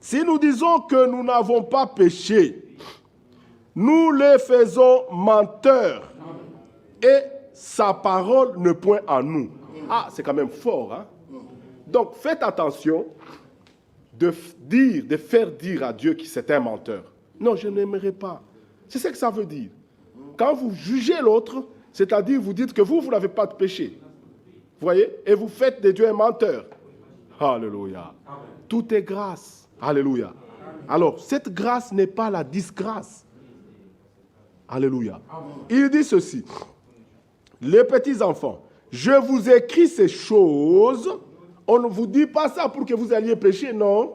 A: Si nous disons que nous n'avons pas péché, nous les faisons menteurs et sa parole ne point en nous. Ah, c'est quand même fort, hein? Donc, faites attention de faire dire à Dieu que c'est un menteur. Non, je n'aimerais pas. C'est ce que ça veut dire. Quand vous jugez l'autre, c'est-à-dire vous dites que vous n'avez pas de péché. Vous voyez? Et vous faites de Dieu un menteur. Alléluia. Tout est grâce. Alléluia. Alors, cette grâce n'est pas la disgrâce. Alléluia. Il dit ceci. Les petits enfants, je vous écris ces choses. On ne vous dit pas ça pour que vous alliez pécher, non.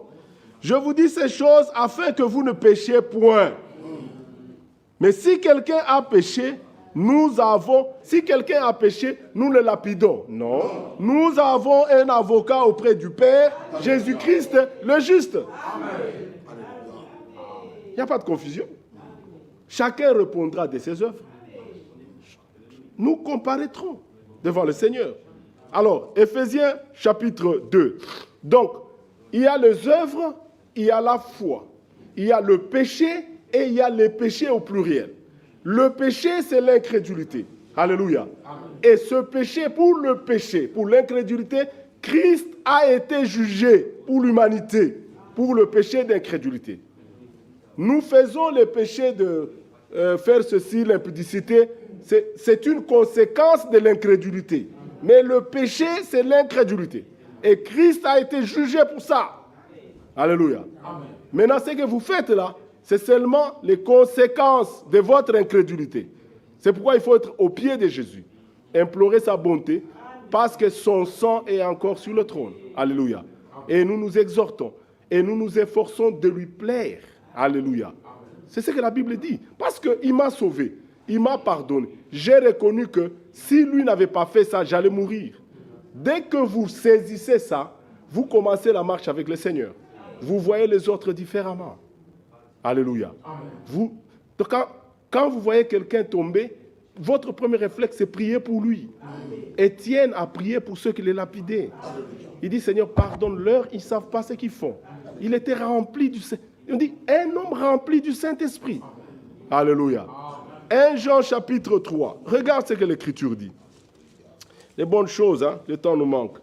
A: Je vous dis ces choses afin que vous ne péchiez point. Mais si quelqu'un a péché, nous le lapidons. Non. Nous avons un avocat auprès du Père, Jésus-Christ, le juste. Il n'y a pas de confusion. Chacun répondra de ses œuvres. Nous comparaîtrons devant le Seigneur. Alors, Éphésiens chapitre 2. Donc, il y a les œuvres, il y a la foi. Il y a le péché et il y a les péchés au pluriel. Le péché, c'est l'incrédulité. Alléluia. Et ce péché, pour l'incrédulité, Christ a été jugé pour l'humanité, pour le péché d'incrédulité. Nous faisons le péché de faire ceci, l'impudicité, c'est une conséquence de l'incrédulité. Mais le péché, c'est l'incrédulité. Et Christ a été jugé pour ça. Alléluia. Amen. Maintenant, ce que vous faites là, c'est seulement les conséquences de votre incrédulité. C'est pourquoi il faut être au pied de Jésus, implorer sa bonté, parce que son sang est encore sur le trône. Alléluia. Et nous nous exhortons, et nous nous efforçons de lui plaire. Alléluia. C'est ce que la Bible dit. Parce qu'il m'a sauvé, il m'a pardonné. J'ai reconnu que si lui n'avait pas fait ça, j'allais mourir. Dès que vous saisissez ça, vous commencez la marche avec le Seigneur. Vous voyez les autres différemment. Alléluia. Quand vous voyez quelqu'un tomber, votre premier réflexe, c'est prier pour lui. Étienne a prié pour ceux qui les lapidaient. Il dit, Seigneur, pardonne-leur, ils ne savent pas ce qu'ils font. Il était rempli du Saint-Esprit. On dit, un homme rempli du Saint-Esprit. Alléluia. 1 Jean chapitre 3. Regarde ce que l'Écriture dit. Les bonnes choses, hein, le temps nous manque.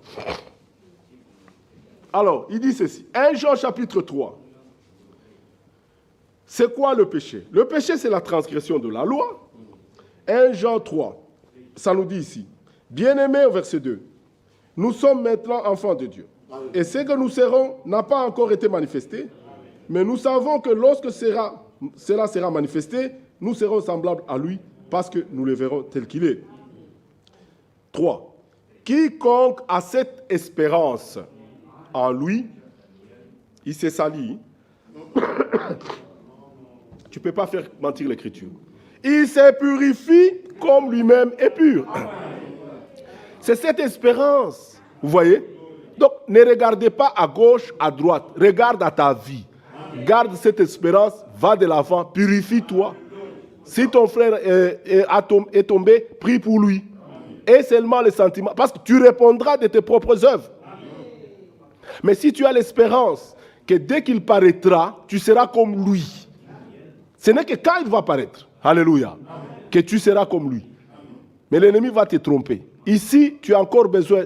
A: Alors, il dit ceci. 1 Jean chapitre 3. C'est quoi le péché? Le péché, c'est la transgression de la loi. 1 Jean 3. Ça nous dit ici. Bien-aimés, au verset 2. Nous sommes maintenant enfants de Dieu. Et ce que nous serons n'a pas encore été manifesté. Mais nous savons que lorsque cela sera manifesté, nous serons semblables à lui parce que nous le verrons tel qu'il est. 3. Quiconque a cette espérance en lui, il s'est sali. Tu ne peux pas faire mentir l'Écriture. Il se purifie comme lui-même est pur. C'est cette espérance. Vous voyez? Donc, ne regardez pas à gauche, à droite. Regarde à ta vie. Garde cette espérance, va de l'avant, purifie-toi. Si ton frère est tombé, prie pour lui. Et seulement les sentiments. Parce que tu répondras de tes propres œuvres. Mais si tu as l'espérance que dès qu'il paraîtra, tu seras comme lui. Ce n'est que quand il va paraître, alléluia, que tu seras comme lui. Mais l'ennemi va te tromper. Ici, tu as encore besoin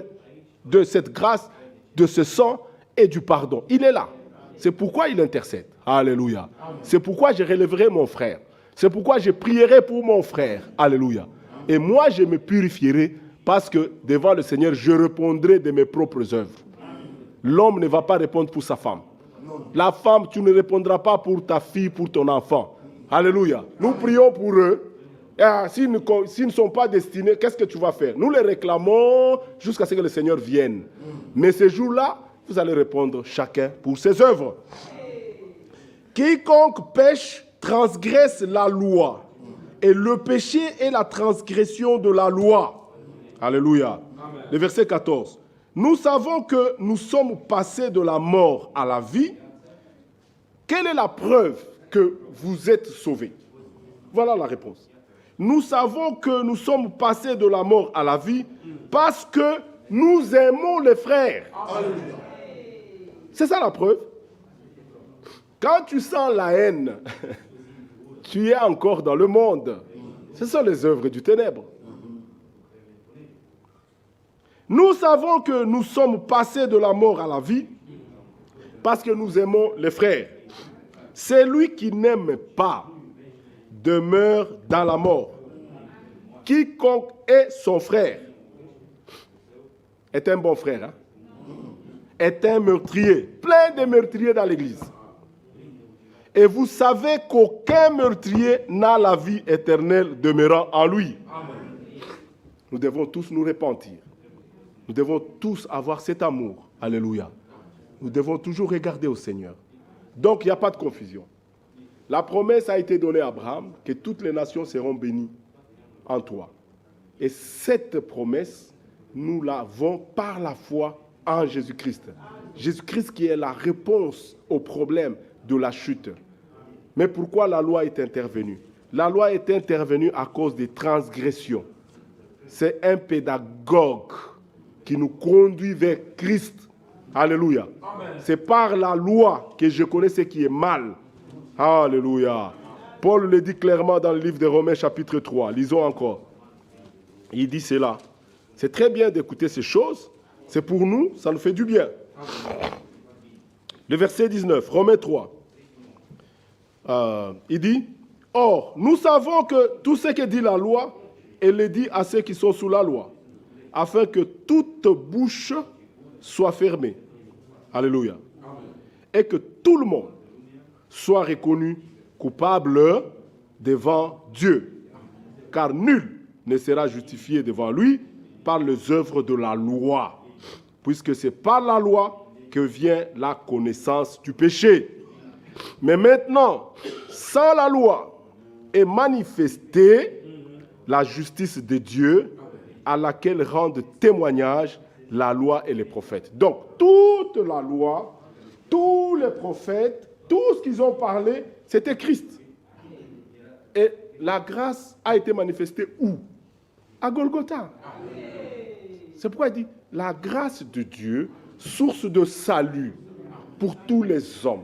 A: de cette grâce, de ce sang et du pardon. Il est là. C'est pourquoi il intercède. Alléluia. C'est pourquoi je relèverai mon frère. C'est pourquoi je prierai pour mon frère. Alléluia. Et moi, je me purifierai parce que devant le Seigneur, je répondrai de mes propres œuvres. L'homme ne va pas répondre pour sa femme. La femme, tu ne répondras pas pour ta fille, pour ton enfant. Alléluia. Nous prions pour eux. S'ils ne sont pas destinés, qu'est-ce que tu vas faire? Nous les réclamons jusqu'à ce que le Seigneur vienne. Mais ce jour-là, vous allez répondre chacun pour ses œuvres. Quiconque pêche transgresse la loi. Et le péché est la transgression de la loi. Alléluia. Amen. Le verset 14. Nous savons que nous sommes passés de la mort à la vie. Quelle est la preuve que vous êtes sauvés? Voilà la réponse. Nous savons que nous sommes passés de la mort à la vie parce que nous aimons les frères. Alléluia. C'est ça la preuve. Quand tu sens la haine, tu es encore dans le monde. Ce sont les œuvres du ténèbre. Nous savons que nous sommes passés de la mort à la vie parce que nous aimons les frères. Celui qui n'aime pas demeure dans la mort. Quiconque est son frère est un bon frère, hein? Est un meurtrier. Plein de meurtriers dans l'église. Et vous savez qu'aucun meurtrier n'a la vie éternelle demeurant en lui. Nous devons tous nous repentir. Nous devons tous avoir cet amour. Alléluia. Nous devons toujours regarder au Seigneur. Donc, il n'y a pas de confusion. La promesse a été donnée à Abraham que toutes les nations seront bénies en toi. Et cette promesse, nous l'avons par la foi en Jésus-Christ. Jésus-Christ qui est la réponse au problème de la chute. Mais pourquoi la loi est intervenue? La loi est intervenue à cause des transgressions. C'est un pédagogue qui nous conduit vers Christ. Alléluia. C'est par la loi que je connais ce qui est mal. Alléluia. Paul le dit clairement dans le livre de Romains chapitre 3. Lisons encore. Il dit cela. C'est très bien d'écouter ces choses. C'est pour nous, ça nous fait du bien. Le verset 19, Romains 3. Il dit, « Or, nous savons que tout ce que dit la loi, elle le dit à ceux qui sont sous la loi, afin que toute bouche soit fermée. » Alléluia. Et que tout le monde soit reconnu coupable devant Dieu. Car nul ne sera justifié devant lui par les œuvres de la loi, puisque c'est par la loi que vient la connaissance du péché. Mais maintenant, sans la loi est manifestée la justice de Dieu à laquelle rendent témoignage la loi et les prophètes. Donc, toute la loi, tous les prophètes, tout ce qu'ils ont parlé, c'était Christ. Et la grâce a été manifestée où? À Golgotha. C'est pourquoi il dit, la grâce de Dieu, source de salut pour tous les hommes,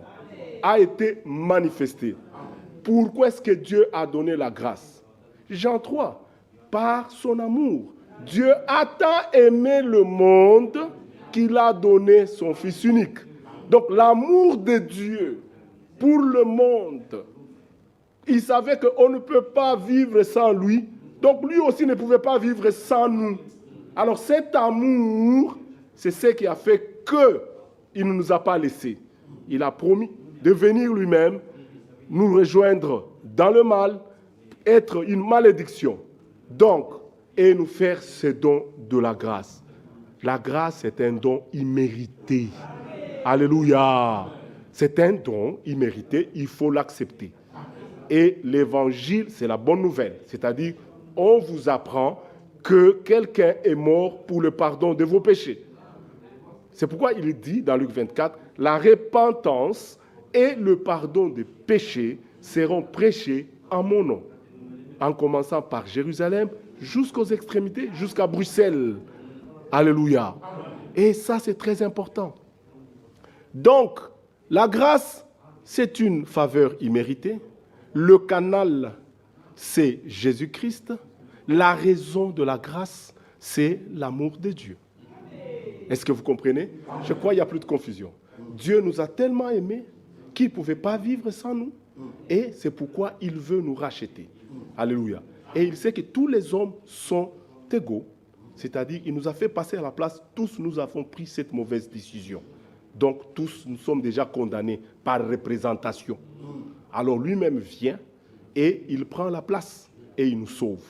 A: a été manifestée. Pourquoi est-ce que Dieu a donné la grâce? Jean 3, par son amour. Dieu a tant aimé le monde qu'il a donné son Fils unique. Donc l'amour de Dieu pour le monde, il savait qu'on ne peut pas vivre sans lui, donc lui aussi ne pouvait pas vivre sans nous. Alors cet amour, c'est ce qui a fait qu'il ne nous a pas laissés. Il a promis de venir lui-même nous rejoindre dans le mal, être une malédiction. Donc, et nous faire ce don de la grâce. La grâce est un don immérité. Alléluia. C'est un don immérité, il faut l'accepter. Et l'évangile, c'est la bonne nouvelle. C'est-à-dire, on vous apprend que quelqu'un est mort pour le pardon de vos péchés. C'est pourquoi il dit dans Luc 24, la repentance et le pardon des péchés seront prêchés en mon nom. En commençant par Jérusalem, jusqu'aux extrémités, jusqu'à Bruxelles. Alléluia. Et ça, c'est très important. Donc, la grâce, c'est une faveur imméritée. Le canal, c'est Jésus-Christ. La raison de la grâce, c'est l'amour de Dieu. Est-ce que vous comprenez? Je crois qu'il n'y a plus de confusion. Dieu nous a tellement aimés qu'il ne pouvait pas vivre sans nous. Et c'est pourquoi il veut nous racheter. Alléluia. Et il sait que tous les hommes sont égaux. C'est-à-dire, il nous a fait passer à la place. Tous nous avons pris cette mauvaise décision. Donc, tous nous sommes déjà condamnés par représentation. Alors, lui-même vient et il prend la place et il nous sauve.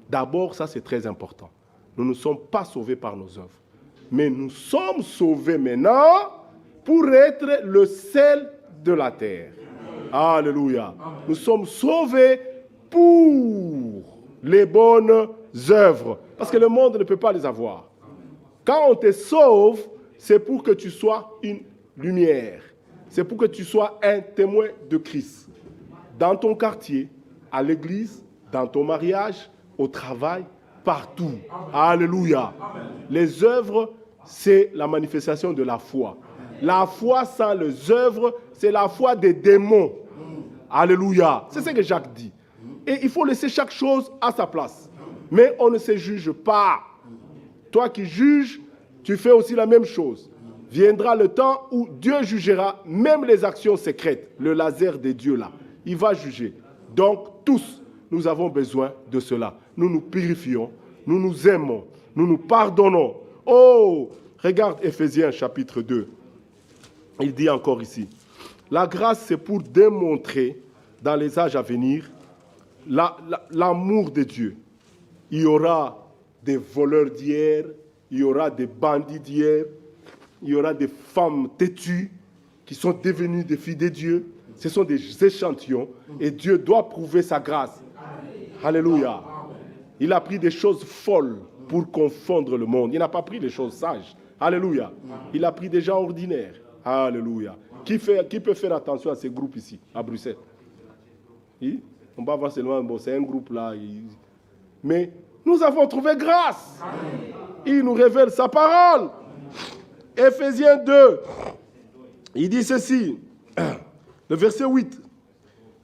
A: D'abord, ça c'est très important. Nous ne sommes pas sauvés par nos œuvres. Mais nous sommes sauvés maintenant pour être le sel de la terre. Alléluia. Nous sommes sauvés pour les bonnes œuvres. Parce que le monde ne peut pas les avoir. Quand on te sauve, c'est pour que tu sois une lumière. C'est pour que tu sois un témoin de Christ. Dans ton quartier, à l'église, dans ton mariage, au travail, partout. Alléluia. Les œuvres, c'est la manifestation de la foi. La foi sans les œuvres, c'est la foi des démons. Alléluia. C'est ce que Jacques dit. Et il faut laisser chaque chose à sa place. Mais on ne se juge pas. Toi qui juges, tu fais aussi la même chose. Viendra le temps où Dieu jugera même les actions secrètes. Le laser des dieux là. Il va juger. Donc tous, nous avons besoin de cela. Nous nous purifions, nous nous aimons, nous nous pardonnons. Oh, regarde Éphésiens chapitre 2. Il dit encore ici, la grâce c'est pour démontrer dans les âges à venir l'amour de Dieu. Il y aura des voleurs d'hier, il y aura des bandits d'hier, il y aura des femmes têtues qui sont devenues des filles de Dieu. Ce sont des échantillons et Dieu doit prouver sa grâce. Alléluia. Il a pris des choses folles pour confondre le monde. Il n'a pas pris des choses sages. Alléluia. Il a pris des gens ordinaires. Alléluia. Qui peut faire attention à ces groupes ici, à Bruxelles? On va voir seulement, bon, c'est un groupe là. Mais nous avons trouvé grâce. Il nous révèle sa parole. Éphésiens 2, il dit ceci. Le verset 8,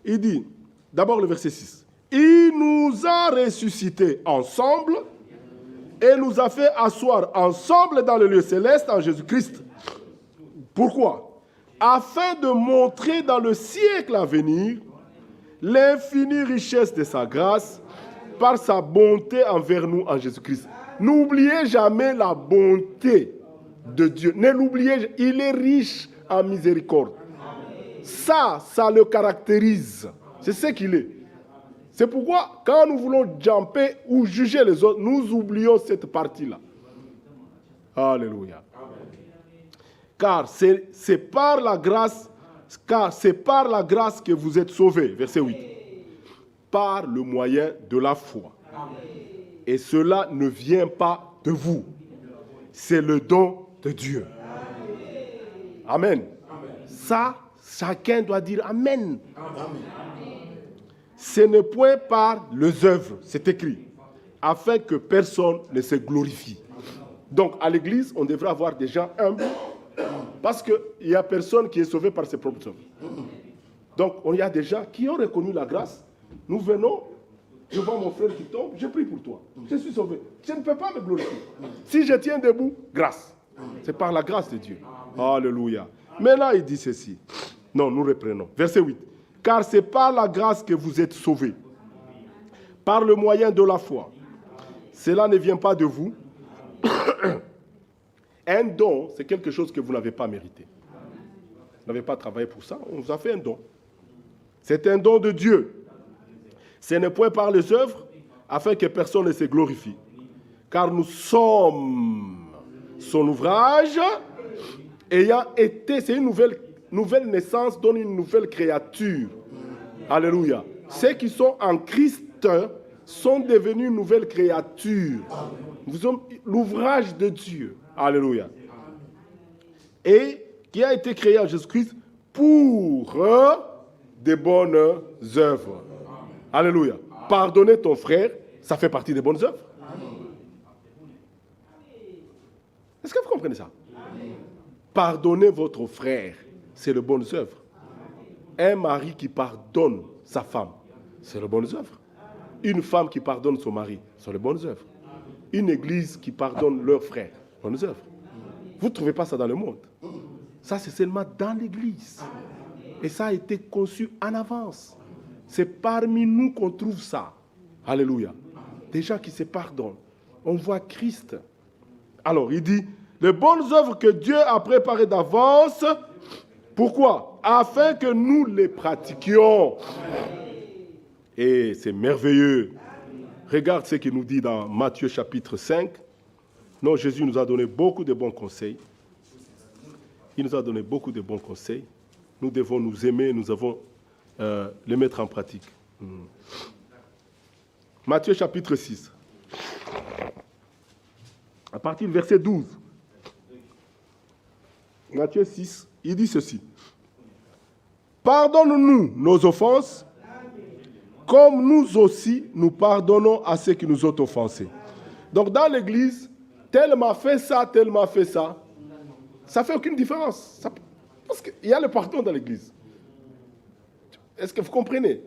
A: il dit, d'abord le verset 6. Il nous a ressuscités ensemble et nous a fait asseoir ensemble dans le lieu céleste en Jésus-Christ. Pourquoi? Afin de montrer dans le siècle à venir l'infinie richesse de sa grâce par sa bonté envers nous en Jésus-Christ. N'oubliez jamais la bonté de Dieu. Ne l'oubliez, il est riche en miséricorde. Ça le caractérise. C'est ce qu'il est. C'est pourquoi, quand nous voulons jumper ou juger les autres, nous oublions cette partie-là. Alléluia. Car c'est par la grâce que vous êtes sauvés. Verset 8. Par le moyen de la foi. Et cela ne vient pas de vous. C'est le don de Dieu. Amen. Ça, chacun doit dire Amen. Ce n'est point par les œuvres, c'est écrit, afin que personne ne se glorifie. Donc, à l'église, on devrait avoir des gens humbles, parce qu'il n'y a personne qui est sauvé par ses propres œuvres. Donc, il y a des gens qui ont reconnu la grâce. Nous venons, je vois mon frère qui tombe, je prie pour toi. Je suis sauvé. Je ne peux pas me glorifier. Si je tiens debout, grâce. C'est par la grâce de Dieu. Alléluia. Mais là, il dit ceci. Non, nous reprenons. Verset 8. Car c'est par la grâce que vous êtes sauvés, par le moyen de la foi. Cela ne vient pas de vous. Un don, c'est quelque chose que vous n'avez pas mérité. Vous n'avez pas travaillé pour ça, on vous a fait un don. C'est un don de Dieu. Ce n'est point par les œuvres, afin que personne ne se glorifie. Car nous sommes son ouvrage, ayant été, c'est une nouvelle naissance, donne une nouvelle créature. Alléluia. Ceux qui sont en Christ sont devenus une nouvelle créature. Nous sommes l'ouvrage de Dieu. Alléluia. Et qui a été créé en Jésus-Christ pour des bonnes œuvres. Alléluia. Pardonner ton frère, ça fait partie des bonnes œuvres. Est-ce que vous comprenez ça? Pardonner votre frère, c'est les bonnes œuvres. Un mari qui pardonne sa femme, c'est les bonnes œuvres. Une femme qui pardonne son mari, c'est les bonnes œuvres. Une église qui pardonne leurs frères, bonnes œuvres. Vous ne trouvez pas ça dans le monde. Ça, c'est seulement dans l'église. Et ça a été conçu en avance. C'est parmi nous qu'on trouve ça. Alléluia. Des gens qui se pardonnent. On voit Christ. Alors, il dit, les bonnes œuvres que Dieu a préparées d'avance, pourquoi? Afin que nous les pratiquions. Et c'est merveilleux. Regarde ce qu'il nous dit dans Matthieu chapitre 5. Non, Jésus nous a donné beaucoup de bons conseils. Il nous a donné beaucoup de bons conseils. Nous devons nous aimer, nous devons les mettre en pratique. Matthieu chapitre 6. À partir du verset 12. Matthieu 6, il dit ceci. Pardonne-nous nos offenses, comme nous aussi nous pardonnons à ceux qui nous ont offensés. Donc dans l'église, tel m'a fait ça, tel m'a fait ça. Ça ne fait aucune différence. Parce qu'il y a le pardon dans l'église. Est-ce que vous comprenez?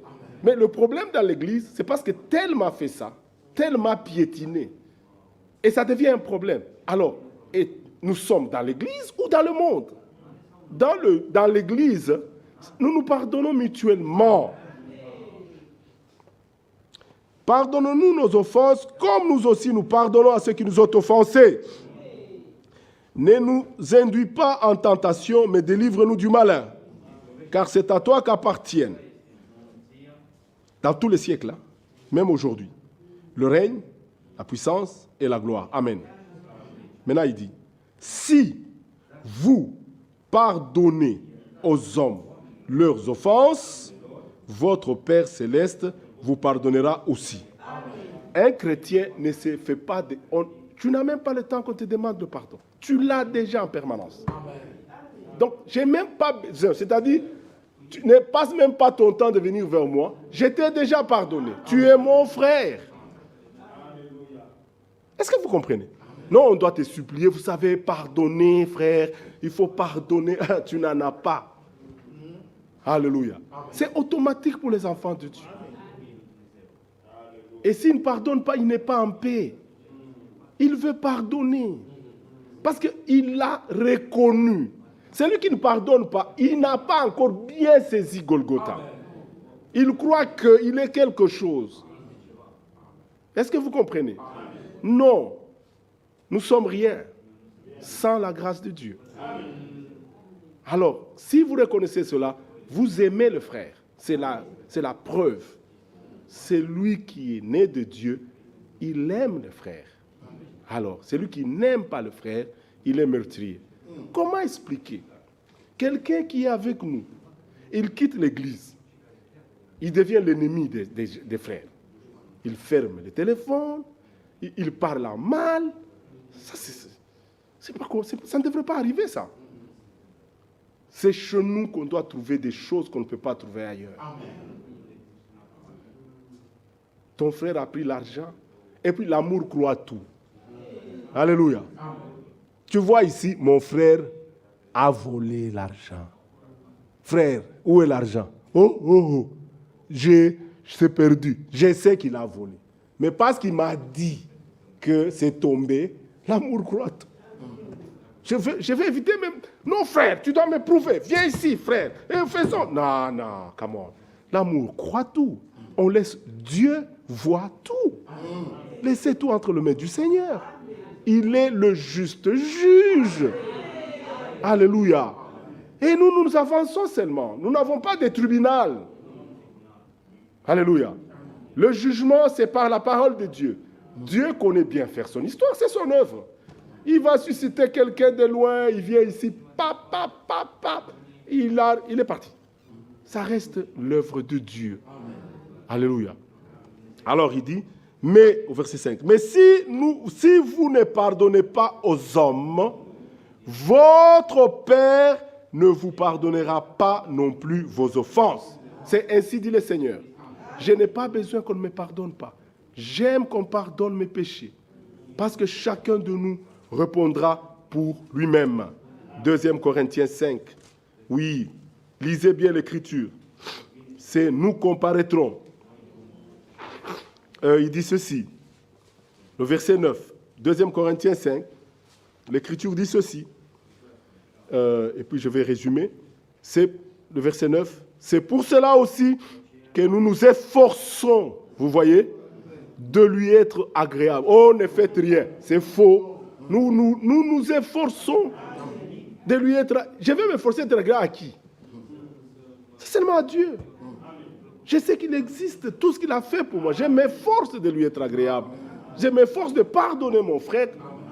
A: Mais le problème dans l'église, c'est parce que tel m'a fait ça, tel m'a piétiné. Et ça devient un problème. Alors, nous sommes dans l'église ou dans le monde? Dans l'église, nous nous pardonnons mutuellement. Pardonnons-nous nos offenses, comme nous aussi nous pardonnons à ceux qui nous ont offensés. Ne nous induis pas en tentation, mais délivre-nous du malin, car c'est à toi qu'appartiennent, dans tous les siècles, même aujourd'hui, le règne, la puissance et la gloire. Amen. Maintenant, il dit, si vous pardonnez aux hommes leurs offenses, votre Père céleste vous pardonnera aussi. Un chrétien ne se fait pas de... Tu n'as même pas le temps qu'on te demande de pardon. Tu l'as déjà en permanence. Donc, j'ai même pas besoin. C'est-à-dire, tu ne passes même pas ton temps de venir vers moi. Je t'ai déjà pardonné. Tu es mon frère. Est-ce que vous comprenez? Non, on doit te supplier. Vous savez, pardonner, frère. Il faut pardonner. Tu n'en as pas. Alléluia. C'est automatique pour les enfants de Dieu. Et s'il ne pardonne pas, il n'est pas en paix. Il veut pardonner. Parce qu'il l'a reconnu. Celui qui ne pardonne pas, il n'a pas encore bien saisi Golgotha. Il croit qu'il est quelque chose. Est-ce que vous comprenez? Non. Nous ne sommes rien sans la grâce de Dieu. Alors, si vous reconnaissez cela, vous aimez le frère. C'est la preuve. C'est lui qui est né de Dieu, il aime le frère. Alors, celui qui n'aime pas le frère, il est meurtrier. Comment expliquer? Quelqu'un qui est avec nous, il quitte l'église, il devient l'ennemi des frères. Il ferme le téléphone, il parle en mal. Ça ne devrait pas arriver, ça. C'est chez nous qu'on doit trouver des choses qu'on ne peut pas trouver ailleurs. Amen. Ton frère a pris l'argent, et puis l'amour croit tout. Alléluia. Amen. Tu vois ici, mon frère a volé l'argent. Frère, où est l'argent? Oh, j'ai perdu. Je sais qu'il a volé. Mais parce qu'il m'a dit que c'est tombé, l'amour croit tout. Je vais éviter même... Non, frère, tu dois me prouver. Viens ici, frère. Et faisons... Non, come on. L'amour croit tout. On laisse Dieu voir tout. Laissez tout entre les mains du Seigneur. Il est le juste juge. Alléluia. Et nous avançons seulement. Nous n'avons pas de tribunal. Alléluia. Le jugement, c'est par la parole de Dieu. Dieu connaît bien faire son histoire, c'est son œuvre. Il va susciter quelqu'un de loin, il vient ici, il est parti. Ça reste l'œuvre de Dieu. Alléluia. Alors il dit, mais, au verset 5, mais si vous ne pardonnez pas aux hommes, votre Père ne vous pardonnera pas non plus vos offenses. C'est ainsi dit le Seigneur. Je n'ai pas besoin qu'on ne me pardonne pas. J'aime qu'on pardonne mes péchés. Parce que chacun de nous répondra pour lui-même. 2 Corinthiens 5. Oui, lisez bien l'Écriture. C'est nous comparaîtrons. Il dit ceci. Le verset 9. 2 Corinthiens 5. L'Écriture dit ceci. Et puis je vais résumer. C'est le verset 9, c'est pour cela aussi que nous nous efforçons, vous voyez, de lui être agréable. Oh, ne faites rien, c'est faux. Nous nous efforçons de lui être... Je vais m'efforcer d'être agréable à qui? C'est seulement à Dieu. Je sais qu'il existe tout ce qu'il a fait pour moi. Je m'efforce de lui être agréable. Je m'efforce de pardonner mon frère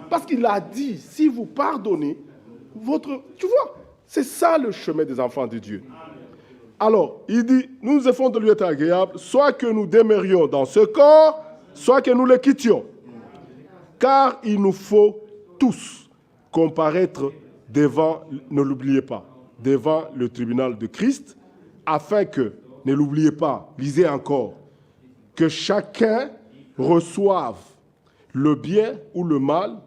A: parce qu'il a dit, si vous pardonnez, tu vois, c'est ça le chemin des enfants de Dieu. Alors, il dit, nous nous efforçons de lui être agréable, soit que nous demeurions dans ce corps, soit que nous le quittions. Car il nous faut tous comparaître devant, ne l'oubliez pas, devant le tribunal de Christ, afin que, ne l'oubliez pas, lisez encore, que chacun reçoive le bien ou le mal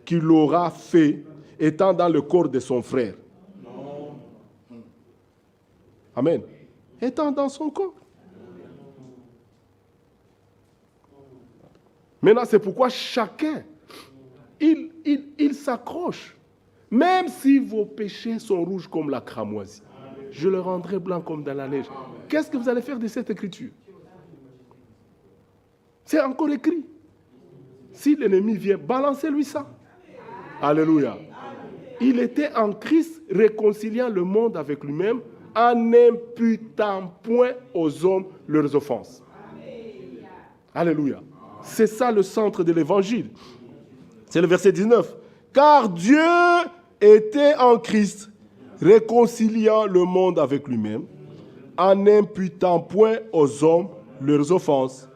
A: qu'il aura fait étant dans le corps de son frère. Amen. Étant dans son corps. Maintenant, c'est pourquoi chacun, il s'accroche. Même si vos péchés sont rouges comme la cramoisie, je le rendrai blanc comme dans la neige. Qu'est-ce que vous allez faire de cette écriture? C'est encore écrit. Si l'ennemi vient, balancez-lui ça. Alléluia. Il était en Christ réconciliant le monde avec lui-même en n'imputant point aux hommes leurs offenses. Alléluia. C'est ça le centre de l'évangile. C'est le verset 19. Car Dieu était en Christ réconciliant le monde avec lui-même en n'imputant point aux hommes leurs offenses.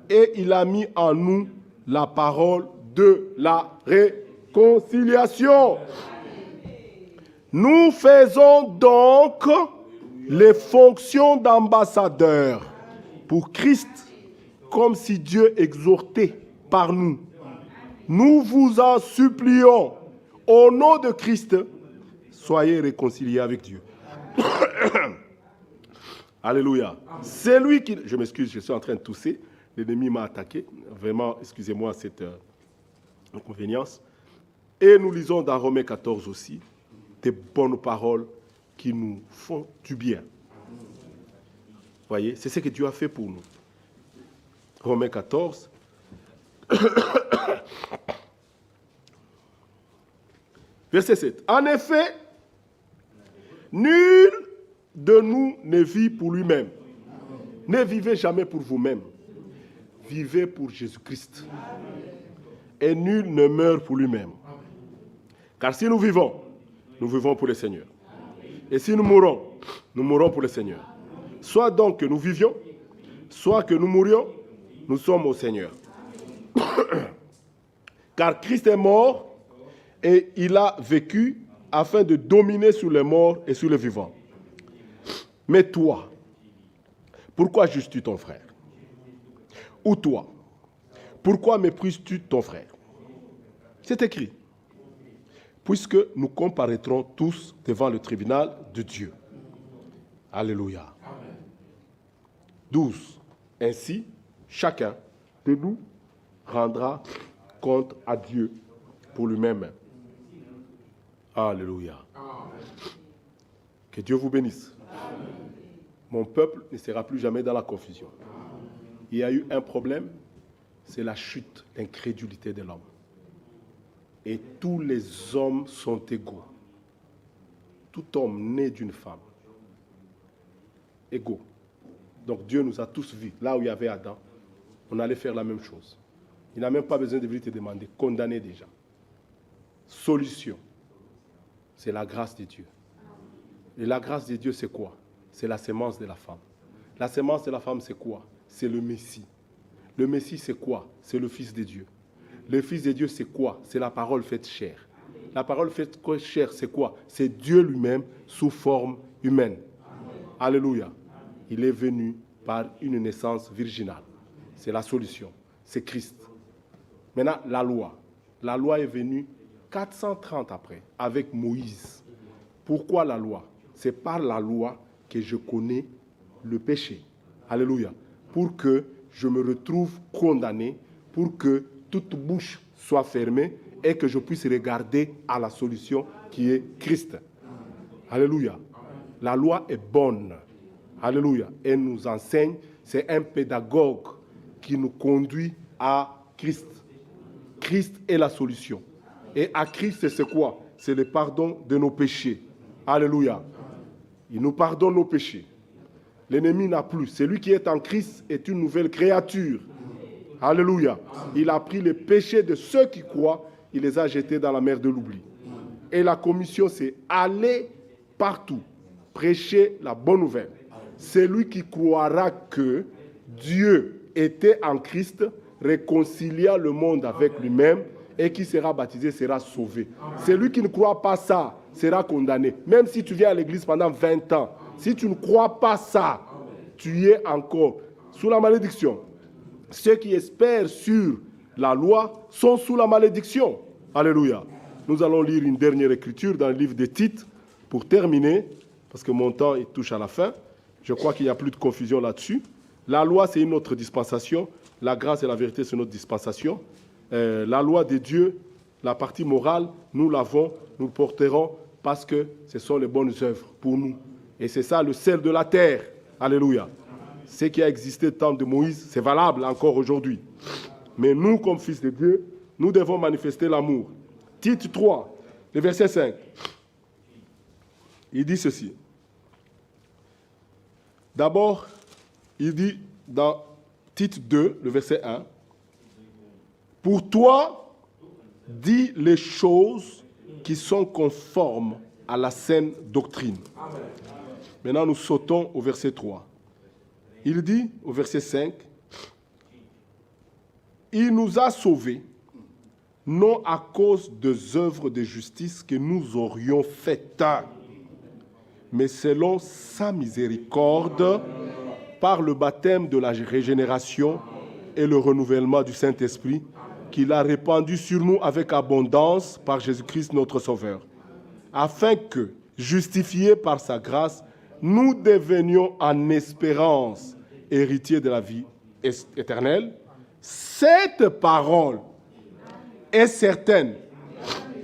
A: Et il a mis en nous la parole de la réconciliation. Nous faisons donc les fonctions d'ambassadeurs pour Christ, comme si Dieu exhortait par nous. Nous vous en supplions, au nom de Christ, soyez réconciliés avec Dieu. Alléluia. C'est lui qui... Je m'excuse, je suis en train de tousser. L'ennemi m'a attaqué. Vraiment, excusez-moi cette inconvénience. Et nous lisons dans Romains 14 aussi des bonnes paroles qui nous font du bien. Vous voyez, c'est ce que Dieu a fait pour nous. Romains 14. Verset 7. En effet, nul de nous ne vit pour lui-même. Ne vivez jamais pour vous-même. Vivez pour Jésus-Christ. Et nul ne meurt pour lui-même. Car si nous vivons pour le Seigneur. Et si nous mourrons pour le Seigneur. Soit donc que nous vivions, soit que nous mourions, nous sommes au Seigneur. Car Christ est mort et il a vécu afin de dominer sur les morts et sur les vivants. Mais toi, pourquoi juges-tu ton frère? Ou toi, pourquoi méprises-tu ton frère? C'est écrit. Puisque nous comparaîtrons tous devant le tribunal de Dieu. Alléluia. 12. Ainsi, chacun de nous rendra compte à Dieu pour lui-même. Alléluia. Que Dieu vous bénisse. Mon peuple ne sera plus jamais dans la confusion. Il y a eu un problème, c'est la chute, l'incrédulité de l'homme. Et tous les hommes sont égaux. Tout homme né d'une femme, égaux. Donc Dieu nous a tous vus. Là où il y avait Adam, on allait faire la même chose. Il n'a même pas besoin de venir te demander, condamné déjà. Solution, c'est la grâce de Dieu. Et la grâce de Dieu, c'est quoi? C'est la sémence de la femme. La sémence de la femme, c'est quoi? C'est le Messie. Le Messie, c'est quoi? C'est le Fils de Dieu. Le Fils de Dieu, c'est quoi? C'est la parole faite chair. La parole faite chair, c'est quoi? C'est Dieu lui-même sous forme humaine. Amen. Alléluia. Il est venu par une naissance virginale. C'est la solution. C'est Christ. Maintenant, la loi. La loi est venue 430 après, avec Moïse. Pourquoi la loi? C'est par la loi que je connais le péché. Alléluia. Pour que je me retrouve condamné, pour que toute bouche soit fermée et que je puisse regarder à la solution qui est Christ. Alléluia. La loi est bonne. Alléluia. Elle nous enseigne. C'est un pédagogue qui nous conduit à Christ. Christ est la solution. Et à Christ, c'est quoi? C'est le pardon de nos péchés. Alléluia. Il nous pardonne nos péchés. L'ennemi n'a plus. Celui qui est en Christ est une nouvelle créature. Alléluia. Il a pris les péchés de ceux qui croient, il les a jetés dans la mer de l'oubli. Et la commission, c'est aller partout, prêcher la bonne nouvelle. Celui qui croira que Dieu était en Christ, réconcilia le monde avec lui-même, et qui sera baptisé sera sauvé. Celui qui ne croit pas ça sera condamné. Même si tu viens à l'église pendant 20 ans, si tu ne crois pas ça, tu es encore sous la malédiction. Ceux qui espèrent sur la loi sont sous la malédiction. Alléluia. Nous allons lire une dernière écriture dans le livre des Tites pour terminer, parce que mon temps il touche à la fin. Je crois qu'il n'y a plus de confusion là-dessus. La loi, c'est une autre dispensation. La grâce et la vérité, c'est une autre dispensation. La loi de Dieu, la partie morale, nous l'avons, nous le porterons parce que ce sont les bonnes œuvres pour nous. Et c'est ça le sel de la terre. Alléluia. Ce qui a existé au temps de Moïse, c'est valable encore aujourd'hui. Mais nous, comme fils de Dieu, nous devons manifester l'amour. Tite 3, le verset 5. Il dit ceci. D'abord, il dit dans Tite 2, le verset 1, « Pour toi, dis les choses qui sont conformes à la saine doctrine. » Maintenant, nous sautons au verset 3. Il dit au verset 5, « Il nous a sauvés, non à cause des œuvres de justice que nous aurions faites, mais selon sa miséricorde, par le baptême de la régénération et le renouvellement du Saint-Esprit, qu'il a répandu sur nous avec abondance par Jésus-Christ notre Sauveur, afin que, justifiés par sa grâce, nous devenions en espérance héritiers de la vie éternelle. Cette parole est certaine,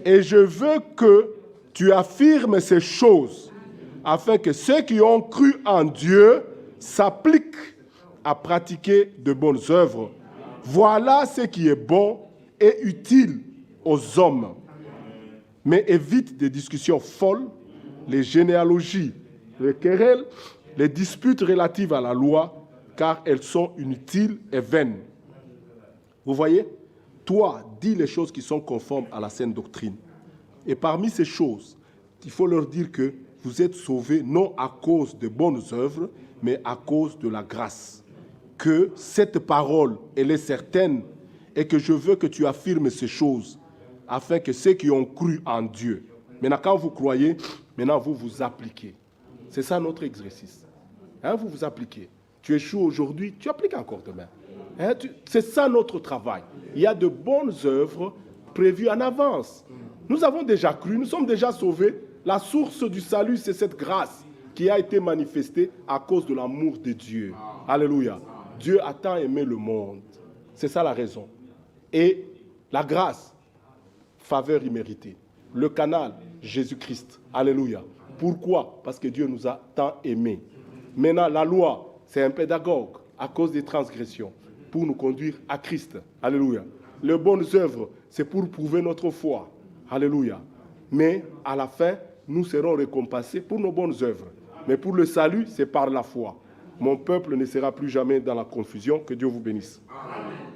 A: et je veux que tu affirmes ces choses, afin que ceux qui ont cru en Dieu s'appliquent à pratiquer de bonnes œuvres. Voilà ce qui est bon et utile aux hommes. Mais évite des discussions folles, les généalogies, les querelles, les disputes relatives à la loi, car elles sont inutiles et vaines. Vous voyez? Toi, dis les choses qui sont conformes à la saine doctrine. Et parmi ces choses, il faut leur dire que vous êtes sauvés non à cause de bonnes œuvres, mais à cause de la grâce. Que cette parole, elle est certaine et que je veux que tu affirmes ces choses afin que ceux qui ont cru en Dieu, maintenant quand vous croyez, maintenant vous vous appliquez. C'est ça notre exercice. Hein, vous vous appliquez. Tu échoues aujourd'hui, tu appliques encore demain. Hein, c'est ça notre travail. Il y a de bonnes œuvres prévues en avance. Nous avons déjà cru, nous sommes déjà sauvés. La source du salut, c'est cette grâce qui a été manifestée à cause de l'amour de Dieu. Alléluia. Dieu a tant aimé le monde. C'est ça la raison. Et la grâce, faveur imméritée. Le canal, Jésus-Christ. Alléluia. Pourquoi? Parce que Dieu nous a tant aimés. Maintenant, la loi, c'est un pédagogue à cause des transgressions pour nous conduire à Christ. Alléluia. Les bonnes œuvres, c'est pour prouver notre foi. Alléluia. Mais à la fin, nous serons récompensés pour nos bonnes œuvres. Mais pour le salut, c'est par la foi. Mon peuple ne sera plus jamais dans la confusion. Que Dieu vous bénisse. Amen.